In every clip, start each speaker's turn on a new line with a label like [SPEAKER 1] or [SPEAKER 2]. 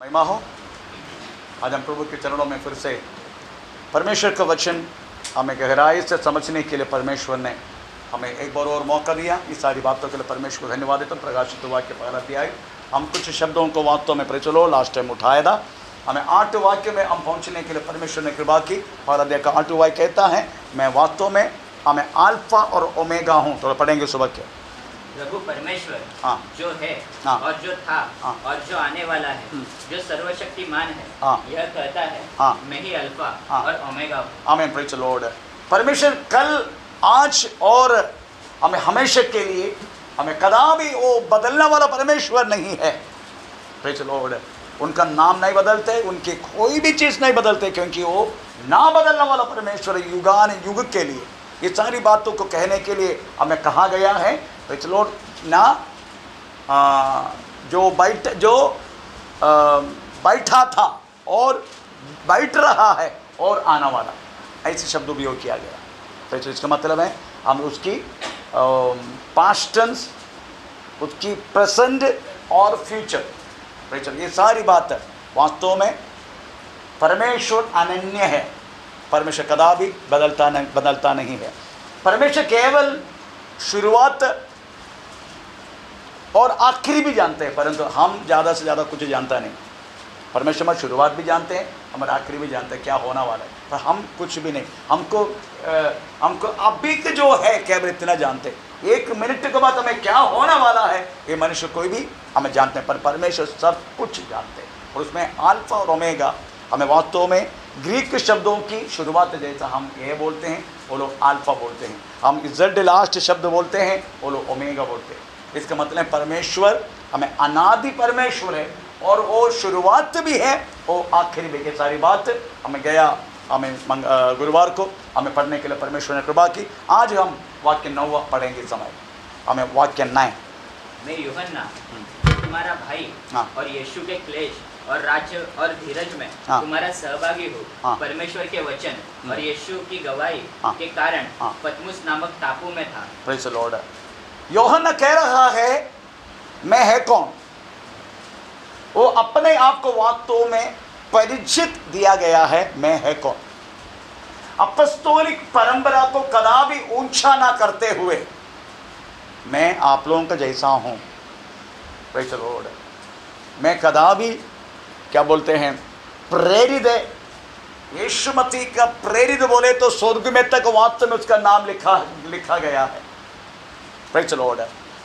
[SPEAKER 1] महिमा हो। आज हम प्रभु के चरणों में फिर से परमेश्वर का वचन हमें गहराई से समझने के लिए परमेश्वर ने हमें एक बार और मौका दिया। इस सारी बातों के लिए परमेश्वर को धन्यवाद देता हूँ। प्रकाशित वाक्य पहला अध्याय हम कुछ शब्दों को वास्तव में प्रचलो लास्ट टाइम उठाया था। हमें 8 वाक्य में हम पहुँचने के लिए परमेश्वर ने कृपा की। पहला अध्याय का 8 वाक्य कहता है, मैं वास्तव में हमें अल्फा और ओमेगा हूँ। तो पढ़ेंगे सुबह के
[SPEAKER 2] प्रभु परमेश्वर
[SPEAKER 1] हाँ
[SPEAKER 2] जो है
[SPEAKER 1] हाँ
[SPEAKER 2] और जो था
[SPEAKER 1] हाँ
[SPEAKER 2] और जो आने वाला है, जो सर्वशक्तिमान है,
[SPEAKER 1] हाँ
[SPEAKER 2] यह कहता है
[SPEAKER 1] हाँ
[SPEAKER 2] मैं ही अल्फा
[SPEAKER 1] हाँ
[SPEAKER 2] और ओमेगा हूँ।
[SPEAKER 1] आमीन, प्रेज़ द लॉर्ड। परमेश्वर कल आज और हमें हमेशा के लिए हमें कदापि वो बदलने वाला परमेश्वर नहीं है। Praise the Lord. उनका नाम नहीं बदलते, उनकी कोई भी चीज़ नहीं बदलते, क्योंकि वो ना बदलने वाला परमेश्वर युगान युग के लिए ये सारी बातों को कहने के लिए हमें कहा गया है। Praise the Lord. ना जो बैठा था और बैठ रहा है और आने वाला, ऐसे शब्द उपयोग किया गया। तो इसका मतलब है हम उसकी पास्ट टेंस, उसकी प्रेजेंट और फ्यूचर, ये सारी बात वास्तव में परमेश्वर अनन्य है। परमेश्वर कदापि बदलता नहीं है। परमेश्वर केवल शुरुआत और आखिरी भी जानते हैं, परंतु हम ज़्यादा से ज़्यादा कुछ जानता नहीं। परमेश्वर हमारी शुरुआत भी जानते हैं, हमारा आखिरी भी जानते हैं क्या होना वाला है, पर हम कुछ भी नहीं। हमको अभी के जो है केवल इतना जानते हैं, 1 मिनट के बाद हमें क्या होने वाला है ये मनुष्य कोई भी हमें जानते हैं, पर परमेश्वर सब कुछ जानते हैं। और उसमें अल्फा और ओमेगा हमें वास्तव में ग्रीक शब्दों की शुरुआत, जैसा हम ए बोलते हैं वो लोग अल्फा बोलते हैं, हम इज़ड लास्ट शब्द बोलते हैं वो लोग ओमेगा बोलते हैं। इसका मतलब परमेश्वर हमें अनादि परमेश्वर है और वो शुरुआत भी है वो आखिरी भी। ये सारी बात हमें गुरुवार को हमें पढ़ने के लिए परमेश्वर ने कृपा की। आज हम वाक्य 9 पढ़ेंगे। समय हमें वाक्य 9।
[SPEAKER 2] मैं यूहन्ना जो तुम्हारा भाई
[SPEAKER 1] हाँ
[SPEAKER 2] और यीशु के क्लेश और राज्य और धीरज में
[SPEAKER 1] हाँ
[SPEAKER 2] तुम्हारा सहभागी हो,
[SPEAKER 1] हाँ
[SPEAKER 2] परमेश्वर के वचन और यीशु की गवाही
[SPEAKER 1] हाँ
[SPEAKER 2] के कारण
[SPEAKER 1] हाँ
[SPEAKER 2] पतमुस नामक टापू में था।
[SPEAKER 1] Praise the Lord. यूहन्ना कह रहा है मैं है कौन। वो अपने आप को वास्तव में परिचित दिया गया है, मैं है कौन। अपस्तोलिक परंपरा को कदापि ऊंचा ना करते हुए मैं आप लोगों का जैसा हूं। Praise the Lord. मैं कदापि क्या बोलते हैं प्रेरित है। यीशु मसीह का प्रेरित बोले तो स्वर्ग में तक वास्तव में उसका नाम लिखा गया है। Praise the Lord.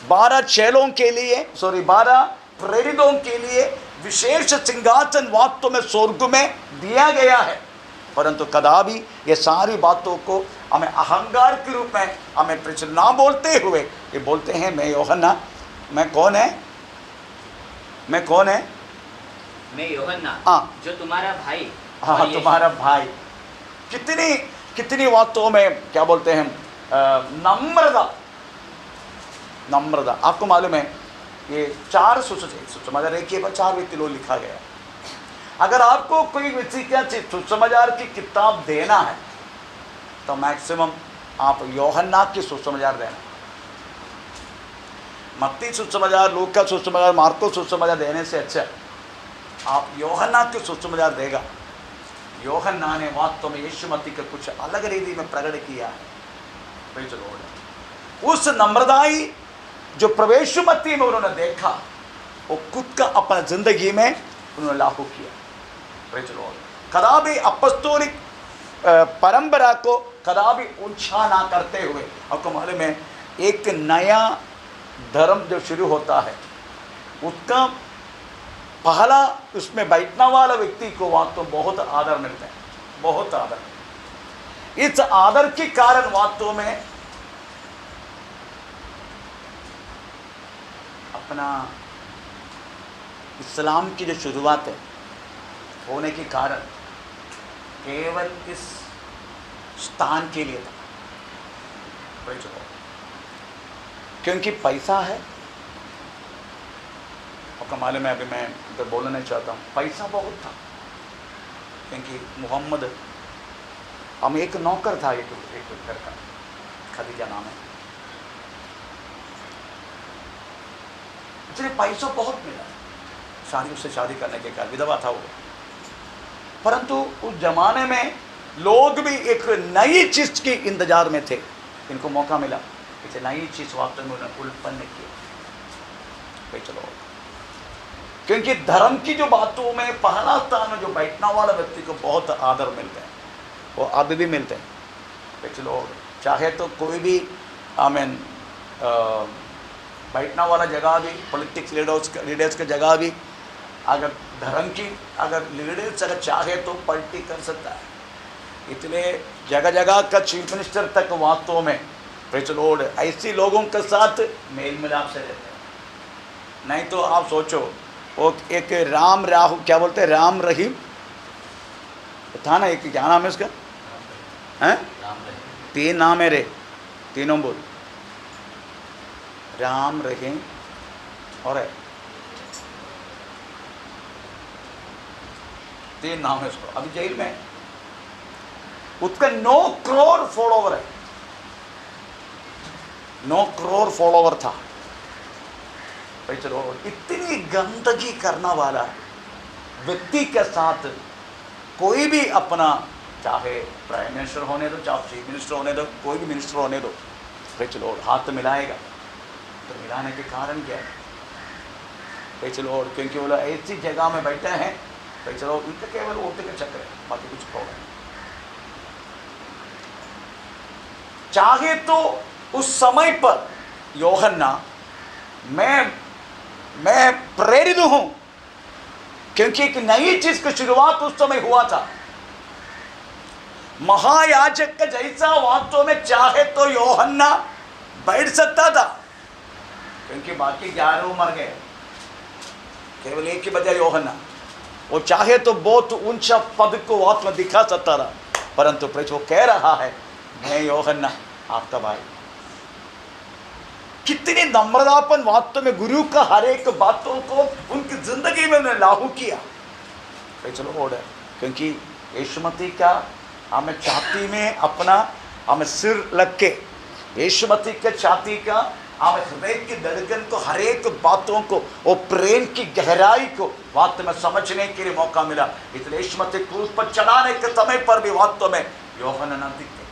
[SPEAKER 1] 12 चेलों के लिए 12 प्रेरितों के लिए विशेष सिंहासन वास्तव में स्वर्ग में दिया गया है, परंतु कदापि ये सारी बातों को हमें अहंकार के रूप में हमें प्रचार ना बोलते हुए ये बोलते हैं मैं यूहन्ना। मैं कौन है? मैं कौन है?
[SPEAKER 2] मैं यूहन्ना
[SPEAKER 1] हाँ
[SPEAKER 2] जो तुम्हारा भाई
[SPEAKER 1] हाँ तुम्हारा भाई। कितनी बातों में क्या बोलते हैं नम्रता। आपको मालूम है ये 4 सुसमाचार एक पर 4 व्यक्ति लोग लिखा गया। अगर आपको कोई व्यक्ति क्या सुसमाचार की किताब देना है तो मैक्सिमम आप यूहन्ना की सुसमाचार देना। मत्ती सुसमाचार, लूका सुसमाचार, मार्को सुसमाचार देने से अच्छा आप यूहन्ना की सुसमाचार देगा। यूहन्ना ने वास्तव में यीशु मसीह का कुछ अलग रीति में प्रकट किया है। Praise the Lord. उस नम्रताई जो प्रवेश मसीह में उन्होंने देखा वो खुद का अपना जिंदगी में उन्होंने लागू किया। Praise the Lord. कदापि अपस्तोलिक परंपरा को कदापि ऊंचा ना करते हुए, आपको मालूम है एक नया धर्म जो शुरू होता है उसका पहला उसमें बैठने वाला व्यक्ति को वास्तव तो बहुत आदर मिलता है, बहुत आदर। इस आदर के कारण वास्तव में अपना इस्लाम की जो शुरुआत है होने के कारण केवल इस स्थान के लिए था। क्योंकि पैसा है। आपका मालूम है, अभी मैं इधर बोलना नहीं चाहता हूँ, पैसा बहुत था। क्योंकि मोहम्मद हम एक नौकर था एक घर का, खदीजा नाम है, इसलिए पैसा बहुत मिला। उससे शादी करने के कारण विधवा था वो। परंतु उस जमाने में लोग भी एक नई चीज के इंतजार में थे। इनको मौका मिला, इसे नई चीज वास्तव में उन्होंने उत्पन्न किया। भाई चलो, क्योंकि धर्म की जो बातों में पहला स्थान में जो बैठने वाला व्यक्ति को बहुत आदर मिलते हैं, वो अब भी मिलते हैं। भाई चलो, चाहे तो कोई भी आमीन बैठने वाला जगह भी, पॉलिटिक्स लीडर्स की जगह भी, अगर धर्म की अगर लीडर्स अगर चाहे तो पलटी कर सकता है। इसलिए जगह जगह का चीफ मिनिस्टर तक वास्तव में प्रेज़ द लॉर्ड ऐसे लोगों के साथ मेल मिलाप से रहते हैं। नहीं तो आप सोचो, वो एक राम राहु क्या बोलते हैं, राम रहीम था ना, एक क्या नाम है उसका, हैं? तीन नाम है रे, तीनों बोल, राम रहीम और तीन नाम है उसको। अभी जेल में उसका 9 करोड़ फॉलोवर है, 9 करोड़ फॉलोवर था। भाई चलो, इतनी गंदगी करने वाला व्यक्ति के साथ कोई भी अपना, चाहे प्राइम मिनिस्टर होने दो, चाहे चीफ मिनिस्टर होने दो, कोई भी मिनिस्टर होने दो, भाई चलो हाथ मिलाएगा। तो मिलाने के कारण क्या है? भाई चलो, क्योंकि वो लोग ऐसी जगह में बैठे हैं, भाई चलो उनका केवल वोट के चक्कर है, बाकी कुछ प्रॉब्लम नहीं। चाहे तो उस समय पर यूहन्ना, मैं प्रेरित हूं, क्योंकि एक नई चीज की शुरुआत उस समय हुआ था। महायाजक का जैसा वास्तव में चाहे तो यूहन्ना बैठ सकता था, क्योंकि बाकी 11 मर गए, केवल एक ही बचा यूहन्ना। वो चाहे तो बहुत ऊंचा पद को वास्तव में दिखा सकता था, परंतु प्रभु वो कह रहा है, मैं यूहन्ना आपका भाई। कितनी नम्रतापन वास्तव में गुरु का हर एक बातों को उनकी जिंदगी में उन्होंने लागू किया। चलो ऑर्डर, क्योंकि यीशु मसीह का हमें छाती में अपना हमें सिर लग के, यीशु मसीह के छाती का हमें हृदय की धड़कन को, हर एक बातों को, वो प्रेम की गहराई को वास्तव में समझने के लिए मौका मिला। इसलिए यीशु मसीह क्रूस पर चढ़ाने के समय पर भी वास्तव में यूहन्ना न दिखते।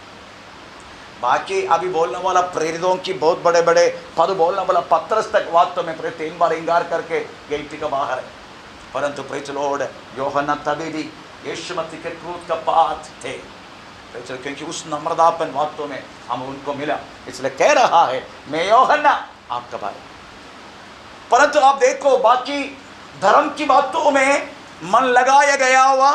[SPEAKER 1] बाकी अभी बोलने वाला प्रेरितों की बहुत बड़े बड़े पद बोलने वाला पत्रस तक वास्तव में 3 बार इंकार करके गेट का बाहर है, परंतु प्रेज़ द लॉर्ड यूहन्ना तभी भी यीशु मसीह के क्रूस का पास थे, क्योंकि उस नम्रतापन वास्तव में हम उनको मिला। इसलिए कह रहा है, मैं यूहन्ना आपका भाई। परंतु आप देखो, बाकी धर्म की बातों में मन लगाया गया हुआ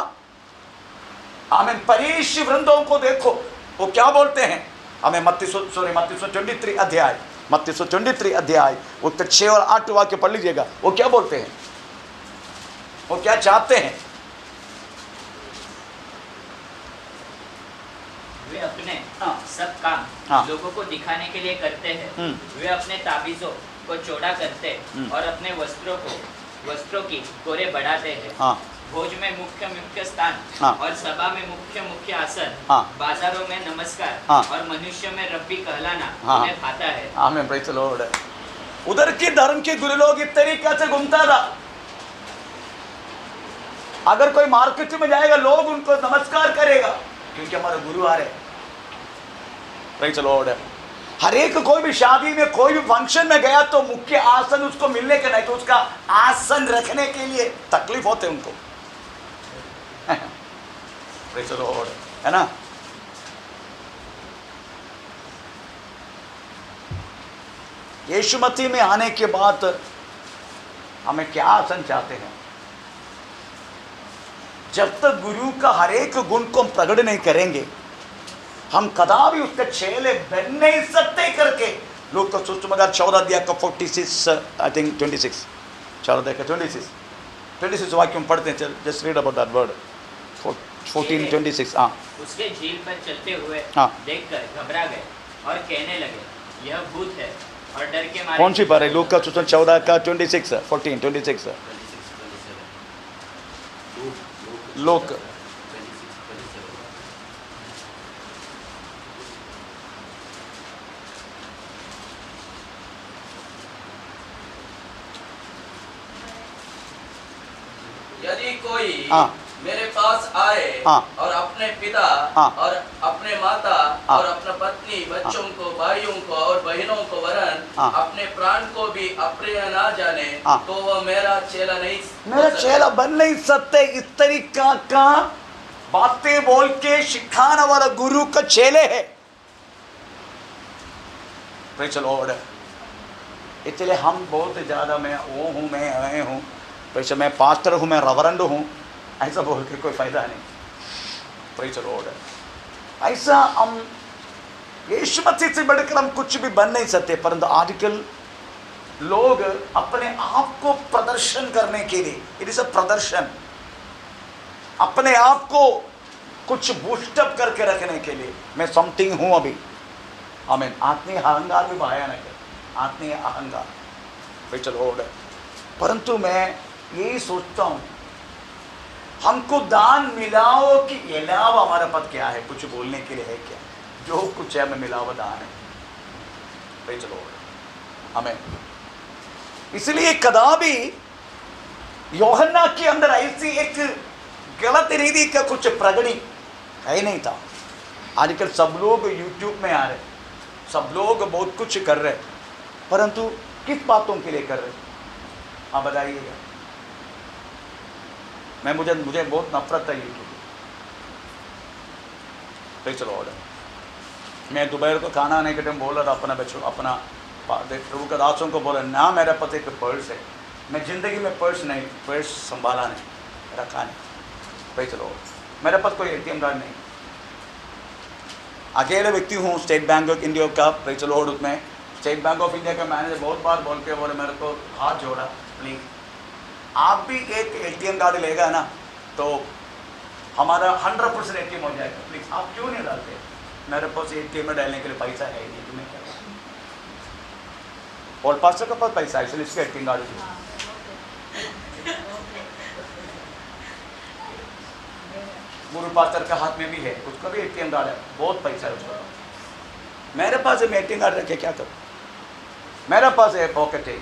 [SPEAKER 1] आमीन फरीसी वृंदों को देखो, वो क्या बोलते हैं। हमें मत्ती 23 अध्याय, मत्ती 23 अध्याय उत्तर 6 और 8 वाक्य पढ़ लीजिएगा। वो क्या बोलते हैं, वो क्या चाहते हैं।
[SPEAKER 2] वे अपने सब काम लोगों को दिखाने के लिए करते हैं। वे अपने ताबीजों को चौड़ा करते और अपने वस्त्रों की कोरे बढ़ाते हैं। भोज में मुख्य स्थान और सभा में मुख्य आसन, बाजारों में नमस्कार और मनुष्य में रब्बी कहलाना उन्हें भाता है।
[SPEAKER 1] आमीन, प्रेज़ द लॉर्ड। उधर के धर्म के गुरु लोग इस तरीके से घूमता था, अगर कोई मार्केट में जाएगा लोग उनको नमस्कार करेगा, क्योंकि हमारे गुरु आ रहे। Praise the Lord. हर एक कोई भी शादी में, कोई भी फंक्शन में गया तो मुख्य आसन उसको मिलने के नहीं तो उसका आसन रखने के लिए तकलीफ होते उनको। प्रेज़ द लॉर्ड, है ना। यीशु मसीह में आने के बाद हमें क्या आसन चाहते हैं। जब तक गुरु का हर एक गुण को हम प्रकट नहीं करेंगे, हम कदापि उसके चेले बन नहीं सकते करके लोग का सुसमाचार 14 अध्याय का 46 आई थिंक 26 14 अध्याय का 26 वाक्य हम पढ़ते हैं। Just read about that word 14:26। हाँ,
[SPEAKER 2] उसके झील पर चलते हुए देखकर घबरा गए और कहने लगे, यह भूत है, और डर के मारे।
[SPEAKER 1] कौन सी बार है? लूका का सुसमाचार 14 का 26 14:26 लोक।
[SPEAKER 3] कोई
[SPEAKER 1] हाँ।
[SPEAKER 3] मेरे पास आए
[SPEAKER 1] हाँ।
[SPEAKER 3] और अपने पिता
[SPEAKER 1] हाँ।
[SPEAKER 3] और अपने माता
[SPEAKER 1] हाँ।
[SPEAKER 3] और अपना पत्नी बच्चों को भाइयों को और बहनों को वरन
[SPEAKER 1] हाँ।
[SPEAKER 3] अपने प्राण को भी अप्रिय ना जाने
[SPEAKER 1] हाँ।
[SPEAKER 3] तो वह मेरा चेला नहीं
[SPEAKER 1] मेरा
[SPEAKER 3] हो सकता।
[SPEAKER 1] चेला बन नहीं सकते। इस तरीका का बातें बोल के सिखाने वाला गुरु का चेले है। Praise the Lord। इसलिए हम बहुत ज़्यादा मैं वो हूँ, मैं हूँ, वैसे मैं पास्टर हूँ, मैं रवरंड हूँ, ऐसा बोल के कोई फ़ायदा नहीं। Praise the Lord। ऐसा हम यीशु मसीह से बढ़कर हम कुछ भी बन नहीं सकते, परंतु आजकल लोग अपने आप को प्रदर्शन करने के लिए, इट इज अ प्रदर्शन, अपने आप को कुछ बूस्टअप करके रखने के लिए मैं समथिंग हूं अभी। आमीन। आत्मीय अहंकार भी भयानक है, आत्मीय अहंकार। भाई चलो, परंतु मैं यही सोचता हूं हमको दान मिलाओ कि अलावा हमारे पास क्या है, कुछ बोलने के लिए है क्या? जो कुछ है मैं मिलावा दान है। भाई चलो, आमीन। इसलिए कदापि यूहन्ना के अंदर ऐसी एक गलत रीति का कुछ प्रगति है नहीं था। आजकल सब लोग यूट्यूब में आ रहे, सब लोग बहुत कुछ कर रहे, परंतु किस बातों के लिए कर रहे? आप बताइएगा। मुझे बहुत नफरत है यूट्यूब। तो चलो, मैं दोपहर को खाना आने के टाइम बोल रहा था अपना बच्चों, अपना प्रभु का दासों को बोला ना, मेरे पास एक पर्स है, मैं ज़िंदगी में पर्स संभाला नहीं, रखा नहीं। भाई चलो, मेरे पास कोई ATM कार्ड नहीं, अकेले व्यक्ति हूँ। स्टेट बैंक ऑफ इंडिया का, भाई चलो, उसमें स्टेट बैंक ऑफ इंडिया का मैनेजर बहुत बार बोल के बोले मेरे को, हाथ जोड़ा, प्लीज़ आप भी एक ATM कार्ड लेगा ना तो हमारा 100% ATM हो जाएगा, प्लीज़ आप क्यों नहीं डालते? मेरे पास ATM में डालने के लिए पैसा है नहीं, तुम्हें क्या? और पास्टर के पास पैसा है, इसलिए इसके ATM कार्ड है। गुरु पास्टर के हाथ में भी है, उसका भी ATM कार्ड है, बहुत पैसा है उसका। मेरे पास है, ATM कार्ड रखे क्या करूँ? मेरे पास है, पॉकेट है,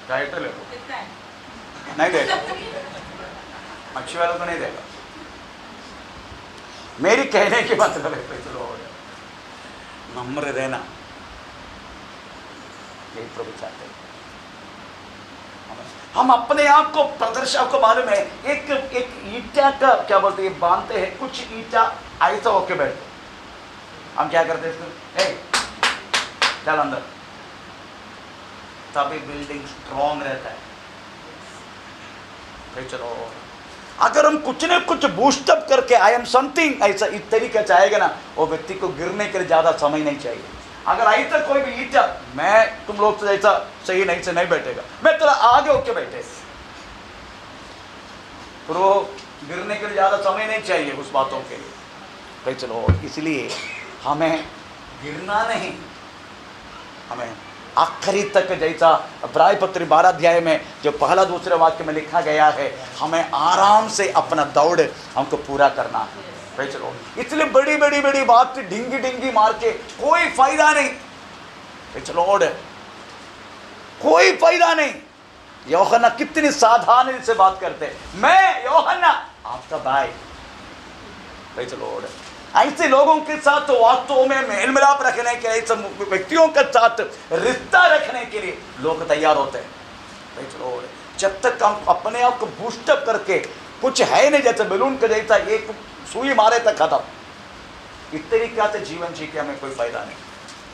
[SPEAKER 1] चाहे तो ले लो, नहीं देगा, अच्छी वालों को नहीं देगा। मेरी कहने की मतलब है, चलो नम्र रहना, यही प्रभु चाहते हैं। हम अपने आप को प्रदर्शन, आपको मालूम है, एक ईटा का क्या बोलते हैं, बांधते हैं, कुछ ईटा ऐसा होके बैठते, हम क्या करते हैं इसको, चल अंदर, तभी बिल्डिंग स्ट्रॉन्ग रहता है। भाई चलो, अगर हम कुछ न कुछ बूस्टअप करके आई एम समथिंग ऐसा इस तरीके चाहेगा ना, वो व्यक्ति को गिरने के लिए ज़्यादा समय नहीं चाहिए। अगर ऐसा कोई भी ईटा, मैं तुम लोग से ऐसा सही नहीं से नहीं बैठेगा, मैं थोड़ा आगे होके बैठे, तो वो गिरने के लिए ज़्यादा समय नहीं चाहिए उस बातों के लिए। भाई चलो, इसलिए हमें गिरना नहीं, हमें आखिरी तक, जैसा इब्रानी पत्र 12 अध्याय में जो पहला दूसरे वाक्य में लिखा गया है, हमें आराम से अपना दौड़ हमको पूरा करना है। भाई चलो, इसलिए बड़ी बड़ी बड़ी बात ढिंगी मार के कोई फायदा नहीं। भाई चलो, कोई फायदा नहीं। यूहन्ना कितनी सावधानी से बात करते हैं, मैं यूहन्ना आपका भाई। भाई चलो, ऐसे लोगों के साथ वास्तव में मेल मिलाप रखने के लिए, ऐसे व्यक्तियों के साथ रिश्ता रखने के लिए लोग तैयार होते हैं। भाई चलो, जब तक हम अपने आप को बूस्टअप करके कुछ है नहीं, जैसे बैलून का जैसा एक सुई मारे तक खत्म, इस तरीके से जीवन जी के हमें कोई फायदा नहीं।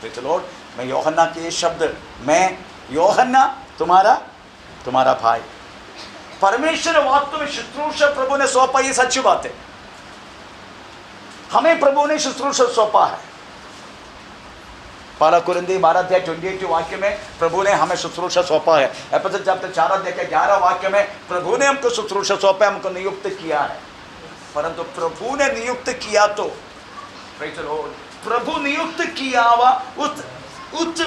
[SPEAKER 1] भाई चलो, मैं यूहन्ना के ये शब्द, मैं यूहन्ना तुम्हारा भाई, परमेश्वर वास्तव में शुश्रूषा प्रभु ने सौंपा, ये सच्ची बात है। हमें प्रभु ने शुश्रूषा सौंपा है। पहला कुरिन्थी 12 वाक्य में प्रभु ने हमें शुश्रूषा सौंपा है। एफएसस चैप्टर 4 वाक्य में प्रभु ने हमको शुश्रूषा सौंपा, हमको नियुक्त किया है। परंतु प्रभु ने नियुक्त किया तो चलो, प्रभु नियुक्त किया हुआ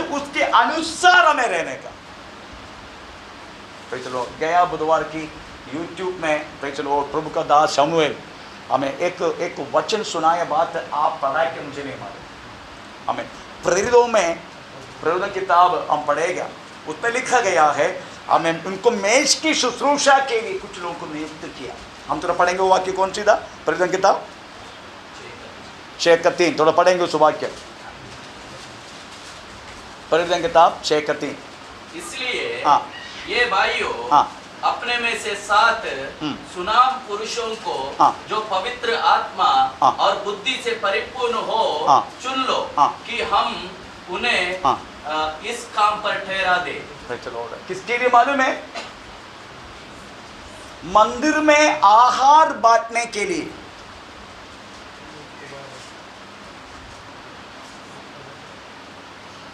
[SPEAKER 1] उसके अनुसार हमें रहने का। चलो, गया बुधवार की यूट्यूब में चलो, प्रभु का दास शमूएल हमें एक वचन सुनाया, बात आप पढ़ा के मुझे नहीं मालूम। हमें प्रेरितों में प्रेरितों किताब हम पढ़ेगा, उसमें लिखा गया है हमें उनको मेज की शुश्रूषा के लिए कुछ लोगों को नियुक्त किया। हम थोड़ा पढ़ेंगे वो वाक्य कौन सी था, परिवर्तन किताब 6:3, थोड़ा पढ़ेंगे उस वाक्य, परिवर्तन किताब 6:3।
[SPEAKER 3] इसलिए
[SPEAKER 1] हाँ
[SPEAKER 3] ये भाइयों,
[SPEAKER 1] हाँ
[SPEAKER 3] अपने में से 7 सुनाम पुरुषों को
[SPEAKER 1] हाँ।
[SPEAKER 3] जो पवित्र आत्मा
[SPEAKER 1] हाँ।
[SPEAKER 3] और बुद्धि से परिपूर्ण हो
[SPEAKER 1] हाँ।
[SPEAKER 3] चुन लो
[SPEAKER 1] हाँ।
[SPEAKER 3] कि हम उन्हें
[SPEAKER 1] हाँ।
[SPEAKER 3] इस काम पर ठहरा दे।
[SPEAKER 1] चलो, किसके लिए मालूम है? मंदिर में आहार बांटने के लिए।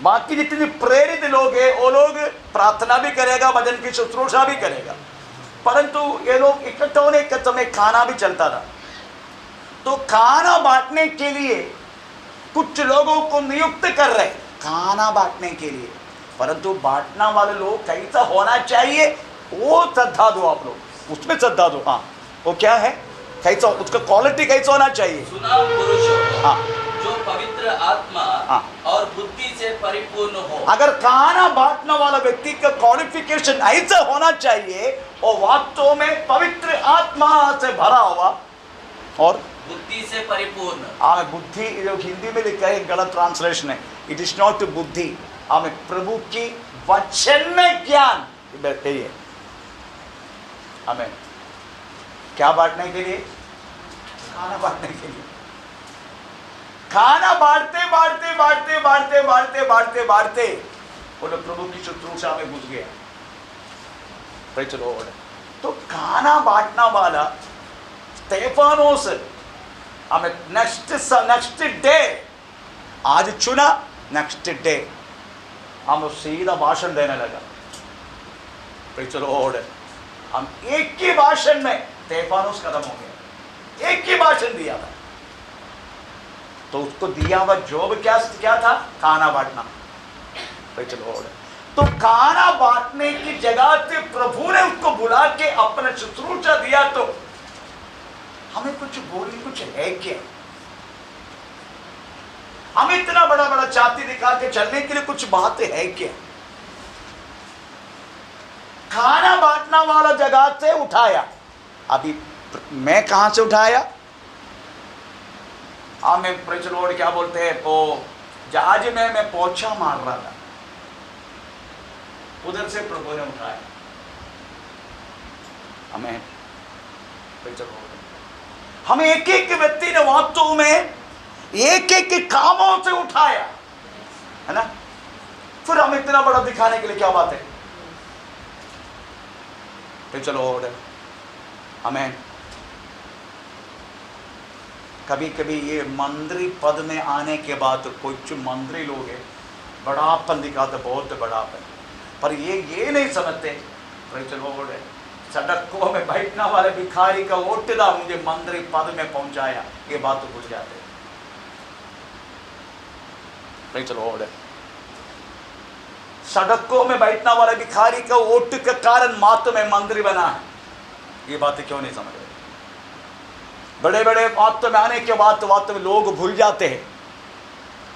[SPEAKER 1] बाकी जितने प्रेरित लोग हैं वो लोग प्रार्थना भी करेगा, भजन की शुश्रूषा भी करेगा, परंतु ये लोग इकट्ठा होने के समय खाना भी चलता था। तो खाना बांटने के लिए कुछ लोगों को नियुक्त कर रहे खाना बांटने के लिए, परंतु बांटना वाले लोग कैसा होना चाहिए वो श्रद्धा दो, आप लोग उसमें श्रद्धा दो। हाँ, वो क्या है, कैसा उसका क्वालिटी कैसा होना चाहिए?
[SPEAKER 3] सुनाम पुरुषों
[SPEAKER 1] हाँ,
[SPEAKER 3] जो पवित्र आत्मा
[SPEAKER 1] हाँ।
[SPEAKER 3] और बुद्धि से परिपूर्ण हो।
[SPEAKER 1] अगर खाना बांटने वाला व्यक्ति का क्वालिफिकेशन ऐसा होना चाहिए और वास्तव में पवित्र आत्मा से भरा हुआ और
[SPEAKER 3] बुद्धि से परिपूर्ण।
[SPEAKER 1] हमें बुद्धि, जो हिंदी में लिखा है गलत ट्रांसलेशन है, इट इज नॉट बुद्धि, हमें प्रभु की वचन में ज्ञान यही है। हमें क्या बांटने के लिए? खाना बांटने के लिए। खाना बांटते बांटते बांटते बांटते बांटते बांटते बांटते वो लोग प्रभु की शुश्रूषा में घुस गया। Praise the Lord. तो खाना बांटना वाला स्टेफानोस हमें नेक्स्ट डे आज चुना, नेक्स्ट डे हम सीधा भाषण देने लगा। Praise the Lord. हम एक ही भाषण में स्टेफानोस खत्म हो गया, एक ही भाषण दिया था। तो उसको दिया हुआ जॉब क्या था? खाना बांटना। Praise the Lord. तो खाना बांटने की जगह से प्रभु ने उसको बुला के अपना शुश्रूषा दिया। तो हमें कुछ बोलने कुछ है क्या? हम इतना बड़ा बड़ा छाती दिखा के चलने के लिए कुछ बात है क्या? खाना बांटना वाला जगह से उठाया। अभी मैं कहां से उठाया? हमें प्रेज़ द लॉर्ड क्या बोलते हैं, वो जहाज में मैं पोछा मार रहा था, उधर से प्रभु ने उठाया हमें। Praise the Lord. हमें एक एक व्यक्ति ने वास्तव में एक एक कामों से उठाया, है ना? फिर हम इतना बड़ा दिखाने के लिए क्या बात है? Praise the Lord. हमें कभी कभी ये मंत्री पद में आने के बाद कुछ मंत्री लोग हैं बड़ापन दिखाते, बहुत बड़ापन, पर ये नहीं समझते। Praise the Lord. सड़कों में बैठने वाले भिखारी का वोटदा मुझे मंत्री पद में पहुंचाया, ये बात तो भूल जाते। Praise the Lord. सड़कों में बैठने वाले भिखारी का वोट के कारण मात्र में मंत्री बना है, ये बातें क्यों नहीं समझ रहे? बड़े बड़े बात में आने के बाद तो में लोग भूल जाते हैं,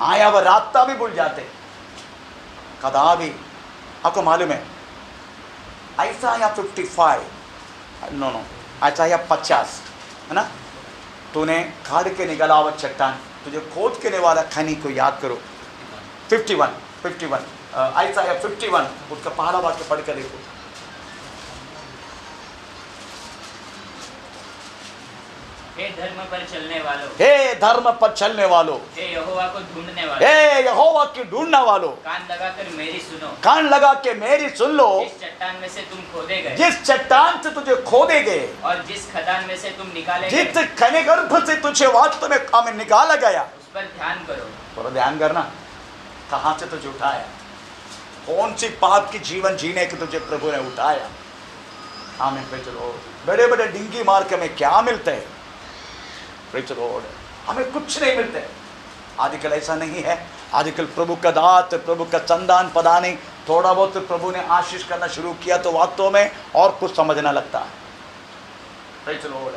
[SPEAKER 1] आया वह रास्ता भी भूल जाते हैं। कदा भी आपको मालूम है आइसाया 55 नो आइसाया 50 है ना? तूने खाड़ के निगला हुआ चट्टान, तुझे खोद के वाला खनी को याद करो। 51 आइसाया 51 उसका पहला वाक्य पढ़ कर देखो।
[SPEAKER 2] हे धर्म पर चलने वालों,
[SPEAKER 1] हे धर्म पर चलने वालों,
[SPEAKER 2] हे यहोवा को ढूंढने वालों,
[SPEAKER 1] हे यहोवा की ढूंढने वालों,
[SPEAKER 2] कान लगाकर मेरी सुनो,
[SPEAKER 1] कान लगा के मेरी सुन लो।
[SPEAKER 2] जिस चट्टान में से तुम खोदे गए,
[SPEAKER 1] जिस चट्टान से तुझे खोदे गए,
[SPEAKER 2] और जिस खदान में से तुम निकाले
[SPEAKER 1] जिस
[SPEAKER 2] गए,
[SPEAKER 1] खने गर्भ से तुझे वास्तव में हमें निकाला गया,
[SPEAKER 2] उस पर ध्यान करो।
[SPEAKER 1] थोड़ा ध्यान करना, कहां से तुझे उठाया, कौन सी पाप की जीवन जीने के तुझे प्रभु ने उठाया। आमीन। Praise the Lord. बड़े बड़े डिंगी मार के हमें क्या मिलते हैं? Praise the Lord. हमें कुछ नहीं मिलते। आजकल ऐसा नहीं है। आजकल प्रभु का दात, प्रभु का चंदान पदा नहीं, थोड़ा बहुत प्रभु ने आशीष करना शुरू किया तो वास्तव में और कुछ समझना लगता है। Praise the Lord.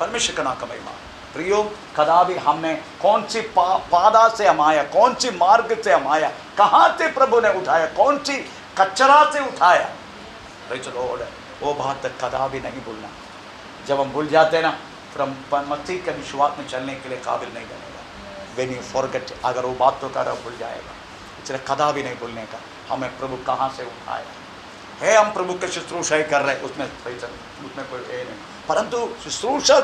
[SPEAKER 1] परमेश्वर का नाम का महिमा। प्रियो, कदा भी हमने कौन सी पादा से हम आया, कौन सी मार्ग से हम आया, कहाँ से प्रभु ने उठाया, कौन सी कचरा से उठाया, प्रेज़ द लॉर्ड, वो बात कदा भी नहीं भूलना। जब हम भूल जाते हैं ना, फिर हम मसीह के विश्वास में चलने के लिए काबिल नहीं बनेगा। When you forget, अगर वो बात तो कर भूल जाएगा, इसलिए कदा भी नहीं भूलने का। हमें प्रभु कहाँ से उठाया है, हम प्रभु के शुश्रूषा कर रहे हैं, उसमें कोई नहीं, परंतु शुश्रूषा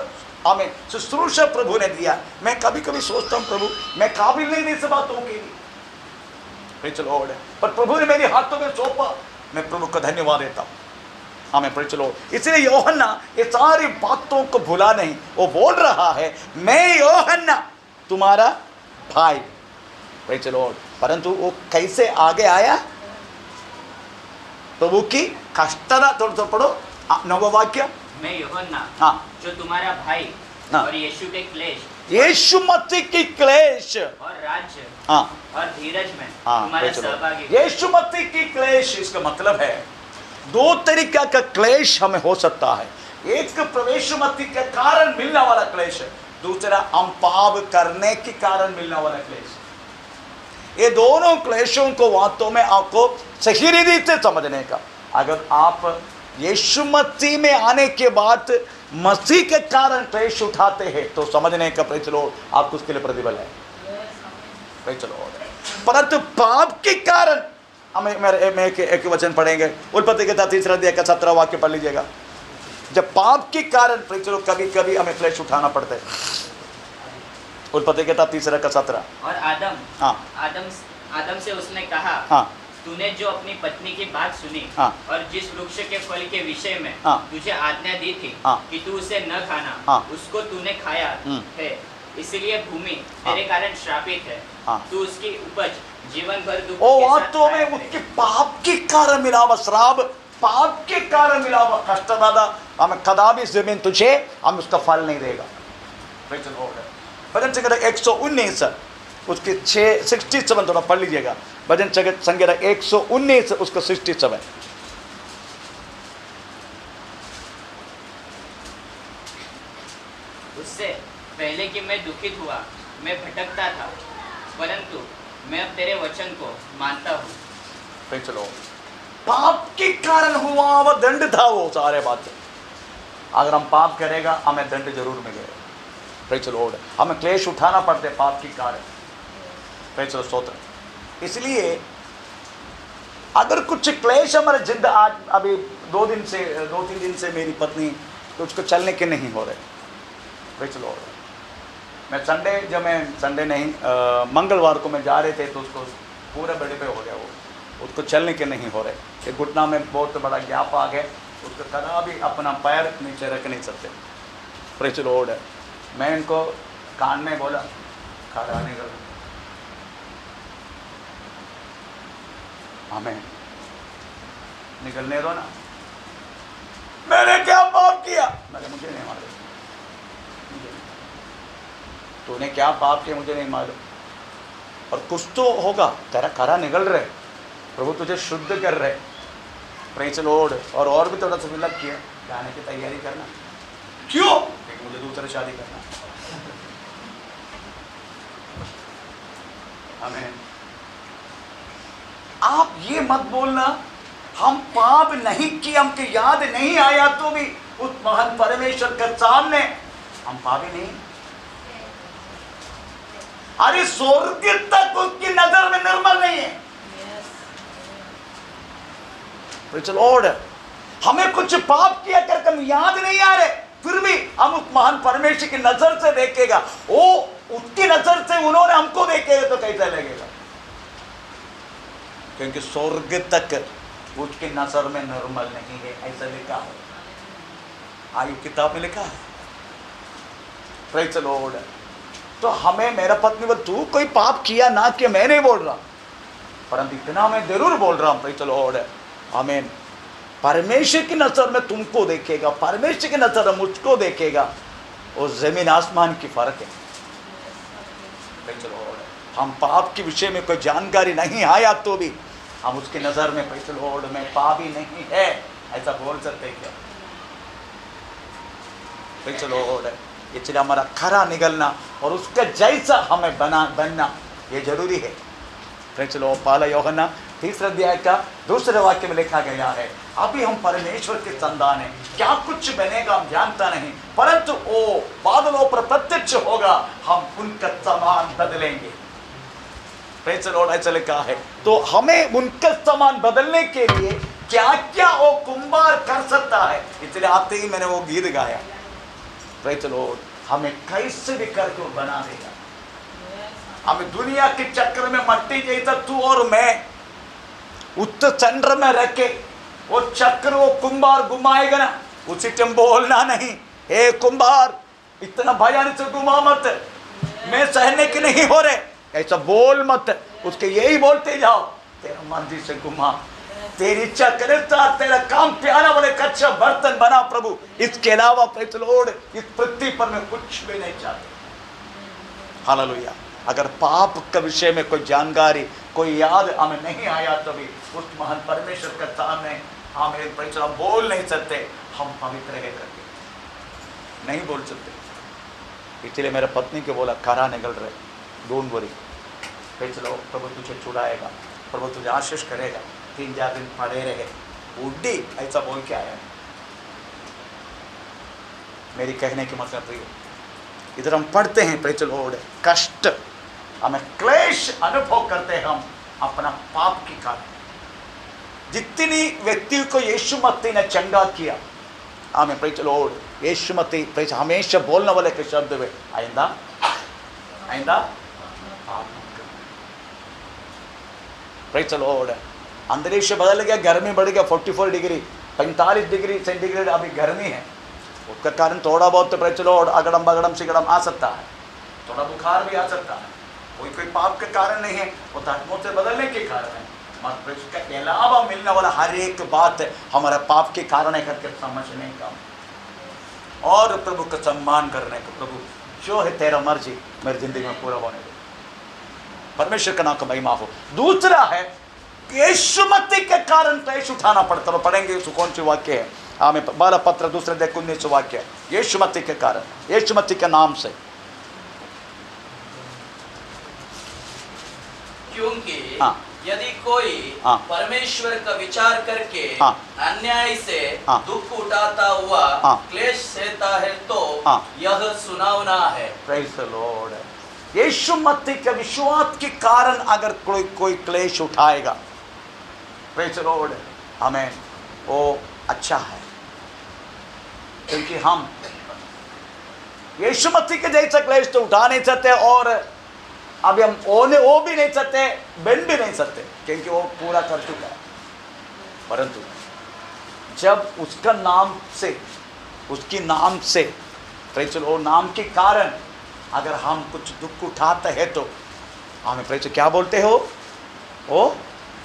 [SPEAKER 1] हमें शुश्रूषा प्रभु ने दिया। मैं कभी कभी सोचता हूँ प्रभु मैं काबिल नहीं इस बातों के लिए, प्रेज़ द लॉर्ड, पर प्रभु ने मेरे हाथों में सौंपा, मैं प्रभु को धन्यवाद देता हूँ। हमें प्रेज़ द लॉर्ड। इसलिए यूहन्ना ये सारी बातों को भुला नहीं, वो बोल रहा है मैं यूहन्ना तुम्हारा भाई, प्रेज़ द लॉर्ड। परंतु वो कैसे आगे आया, प्रभु की कष्टदा, तो पढ़ो नववाक्य,
[SPEAKER 2] मैं यूहन्ना
[SPEAKER 1] हाँ
[SPEAKER 2] जो तुम्हारा भाई
[SPEAKER 1] हाँ।
[SPEAKER 2] और यीशु के क्लेश,
[SPEAKER 1] यीशु मसीह की क्लेश
[SPEAKER 2] और राज्य
[SPEAKER 1] हाँ
[SPEAKER 2] और धीरज में
[SPEAKER 1] हाँ,
[SPEAKER 2] तुम्हारा सहभागी।
[SPEAKER 1] यीशु मसीह की क्लेश, इसका मतलब है दो तरीका का क्लेश हमें हो सकता है। एक प्रवेश मसीह के कारण मिलने वाला क्लेश है, दूसरा हम पाप करने के कारण मिलने वाला क्लेश। ये दोनों क्लेशों को वास्तव में आपको सही रीति से समझने का, अगर आप यीशु मसीह में आने के बाद मसीह के कारण क्लेश उठाते हैं तो समझने का, प्रेज़ द लॉर्ड, आपको उसके लिए प्रतिबल है, प्रेज़ द लॉर्ड। परंतु पाप के कारण मैं एक वचन पढ़ेंगे, उत्पत्ति के 3 अध्याय का 17 वाक्य पढ़ लीजिएगा। जब पाप के कारण प्रेज़ द लॉर्ड कभी कभी हमें क्लेश उठाना पड़ता है। उत्पत्ति के 3 का 17।
[SPEAKER 2] और आदम
[SPEAKER 1] हाँ
[SPEAKER 2] आदम से उसने कहा,
[SPEAKER 1] हाँ
[SPEAKER 2] तूने जो अपनी पत्नी की बात सुनी
[SPEAKER 1] हाँ।
[SPEAKER 2] और जिस वृक्ष के फल के विषय में
[SPEAKER 1] हाँ।
[SPEAKER 2] तुझे आज्ञा दी थी
[SPEAKER 1] हाँ।
[SPEAKER 2] कि तू उसे न खाना,
[SPEAKER 1] हाँ।
[SPEAKER 2] उसको तूने खाया है, इसलिए भूमि तेरे कारण श्रापित है।
[SPEAKER 1] हाँ।
[SPEAKER 2] तू उसकी उपज जीवन भर दुख
[SPEAKER 1] ओ
[SPEAKER 2] के साथ
[SPEAKER 1] वास्तव
[SPEAKER 2] खाया
[SPEAKER 1] में
[SPEAKER 2] करे।
[SPEAKER 1] उसके पाप के कारण मिला हुआ श्राप, पाप के कारण मिला हुआ कष्ट दादा, हमें कदा भी जमीन तुझे हम उसका फल नहीं देगा। भजन संगीत 119 उसके 67 थोड़ा पढ़ लीजिएगा। भजन संगीत 119 उसका 67।
[SPEAKER 2] उससे पहले कि मैं दुखित हुआ, मैं भटकता था, परंतु मैं अब तेरे वचन को मानता हूँ।
[SPEAKER 1] चलो, पाप के कारण हुआ वह दंड था, वो सारे बात। अगर हम पाप करेगा हमें दंड जरूर मिलेगा। प्रेज़ द लॉर्ड, हमें क्लेश उठाना पड़ते पाप के कारण। प्रेज़ द स्तोत्र। इसलिए अगर कुछ क्लेश हमारे जिंदगी, आज अभी 2-3 दिन से मेरी पत्नी तो उसको चलने के नहीं हो रहे। Praise the Lord. मैं संडे नहीं मंगलवार को मैं जा रहे थे तो उसको पूरे बड़े पे हो गया, वो उसको चलने के नहीं हो रहे। एक घुटना में बहुत बड़ा गैप आ गया, उसको कदा भी अपना पैर नीचे रख नहीं सकते। Praise the Lord. मैं इनको कान में बोला खड़ा नहीं कर, हमें निकलने दो ना। मैंने क्या पाप किया? मैंने मुझे नहीं मालूम। तूने क्या पाप किया मुझे नहीं मालूम, और कुछ तो होगा, तेरा खरा निकल रहे, प्रभु तुझे शुद्ध कर रहे। Praise the Lord. और भी थोड़ा सा विलप किया, जाने की तैयारी करना। क्यों? क्योंकि मुझे दूसरा शादी करना। आमीन। आप ये मत बोलना हम पाप नहीं किए, हमको याद नहीं आया तो भी उस महान परमेश्वर के सामने हम पापी नहीं। अरे स्वर्ग तक उसकी नजर में निर्मल नहीं है। Praise the Lord. हमें कुछ पाप किया करके हम याद नहीं आ रहे, फिर भी हम उस महान परमेश्वर की नजर से देखेगा, वो उसकी नजर से उन्होंने हमको देखेगा तो कैसा लगेगा? क्योंकि स्वर्ग तक उसकी नजर में निर्मल नहीं है, ऐसा लिखा है, आयु किताब में लिखा है। Praise the Lord. तो हमें, मेरा पत्नी बोल तू कोई पाप किया ना किया मैं नहीं बोल रहा, परंतु इतना मैं जरूर बोल रहा हूँ। Praise the Lord. आमीन। परमेश्वर की नजर में तुमको देखेगा, परमेश्वर की नजर में मुझको देखेगा, और जमीन आसमान की फर्क है। Praise the Lord. हम पाप के विषय में कोई जानकारी नहीं आया तो भी हम उसकी नजर में प्रेज़ द लॉर्ड में पापी नहीं है, ऐसा बोल सकते क्या? Praise the Lord. इसलिए हमारा खरा निकलना और उसका जैसा हमें बनना ये जरूरी है। Praise the Lord. पहला यूहन्ना तीसरे अध्याय का दूसरे वाक्य में लिखा गया है, अभी हम परमेश्वर के संतान हैं, क्या कुछ बनेगा हम जानता नहीं, परंतु वो बादलों पर प्रत्यक्ष होगा, हम उनका समान बदलेंगे। प्रेज़ द लॉर्ड, ऐसा लिखा है। तो हमें उनका समान बदलने के लिए क्या क्या वो कुंभार कर सकता है, इसलिए आते ही मैंने वो गीत गाया। प्रेज़ द लॉर्ड, हमें कैसे भी करके वो बना देगा। हमें दुनिया के चक्कर में मट्टी जैसा तू और मैं उस चंद्र में रख के वो चक्र वो कुंभार घुमाएगा ना, उसी टाइम बोलना नहीं, हे कुंभार इतना भयानक से घुमा मत, मैं सहने के नहीं हो रहे, ऐसा बोल मत। उसके यही बोलते जाओ, तेरा मर्जी से घुमा, तेरी इच्छा करे, तेरा काम प्यारा वाले कच्चा बर्तन बना प्रभु, इसके अलावा प्रेज़ द लॉर्ड इस पृथ्वी पर मैं कुछ भी नहीं चाहता। हालेलुया। अगर पाप के विषय में कोई जानकारी, कोई याद हमें नहीं आया, तभी उस महान परमेश्वर के सामने हमें प्रेज़ द लॉर्ड बोल नहीं सकते, हम पवित्र है करके नहीं बोल सकते। इसलिए मेरे पत्नी को बोला, खरा निकल रहे, don't worry, praise the lord, प्रभु तुझे छुड़ाएगा, प्रभु तुझे आशीष करेगा, 3-4 दिन पड़े रहे, उड्डी, ऐसा बोल के आया। मेरी कहने की मतलब ये, इधर हम पढ़ते हैं प्रेज़ द लॉर्ड, कष्ट, हमें क्लेश अनुभव करते हैं हम अपना पाप के कारण। जितनी व्यक्ति को यीशु मसीह ने चंगा किया, हमें प्रेज़ द लॉर्ड, यीशु मसीह प्रेज़ हमेशा बोलने वाले के शब्द में, आइंदा आइंदा प्रेज़ द लॉर्ड। अंतरिक्ष बदल गया, गर्मी बढ़ गया, 44 डिग्री 45 डिग्री सेंटीग्रेड अभी गर्मी है, उसका कारण थोड़ा बहुत प्रेज़ द लॉर्ड अगड़म बगड़म सिगड़म आ सकता है, थोड़ा बुखार भी आ सकता है, कोई पाप के कारण नहीं है, वो एटमॉस्फेयर बदलने के कारण है। मगर इसके अलावा मिलने वाला हर एक बात हमारे पाप के कारण है करके समझने का और प्रभु का सम्मान करने का, प्रभु जो है तेरा मर्जी मेरी जिंदगी में पूरा होने दे, परमेश्वर का नाम का महिमा हो। दूसरा है यीशु मसीह के कारण क्लेश उठाना पड़ता है, पढ़ेंगे कौन सी वाक्य है, हमें बाला पत्र दूसरे देख 19 वाक्य है, यीशु मसीह के कारण, यीशु मसीह के नाम से।
[SPEAKER 3] क्योंकि
[SPEAKER 1] हाँ।
[SPEAKER 3] यदि कोई
[SPEAKER 1] हाँ।
[SPEAKER 3] परमेश्वर का विचार करके
[SPEAKER 1] हाँ।
[SPEAKER 3] अन्याय से
[SPEAKER 1] हाँ।
[SPEAKER 3] दुख उठाता हुआ
[SPEAKER 1] हाँ।
[SPEAKER 3] क्लेश सहता है तो
[SPEAKER 1] हाँ।
[SPEAKER 3] यह सुनावना है।
[SPEAKER 1] Praise the Lord. यीशु मसीह के विश्वास के कारण अगर कोई क्लेश उठाएगा, प्रेज़ द लॉर्ड, हमें वो अच्छा है, क्योंकि हम यीशु मसीह के जैसा क्लेश तो उठा नहीं सकते और अभी हम वो भी नहीं सकते, बन भी नहीं सकते, क्योंकि वो पूरा कर चुका है। परंतु जब उसका नाम से, उसकी नाम से, प्रेज़ द लॉर्ड, नाम के कारण अगर हम कुछ दुख उठाते हैं तो हमें प्रेज़ क्या बोलते हो, वो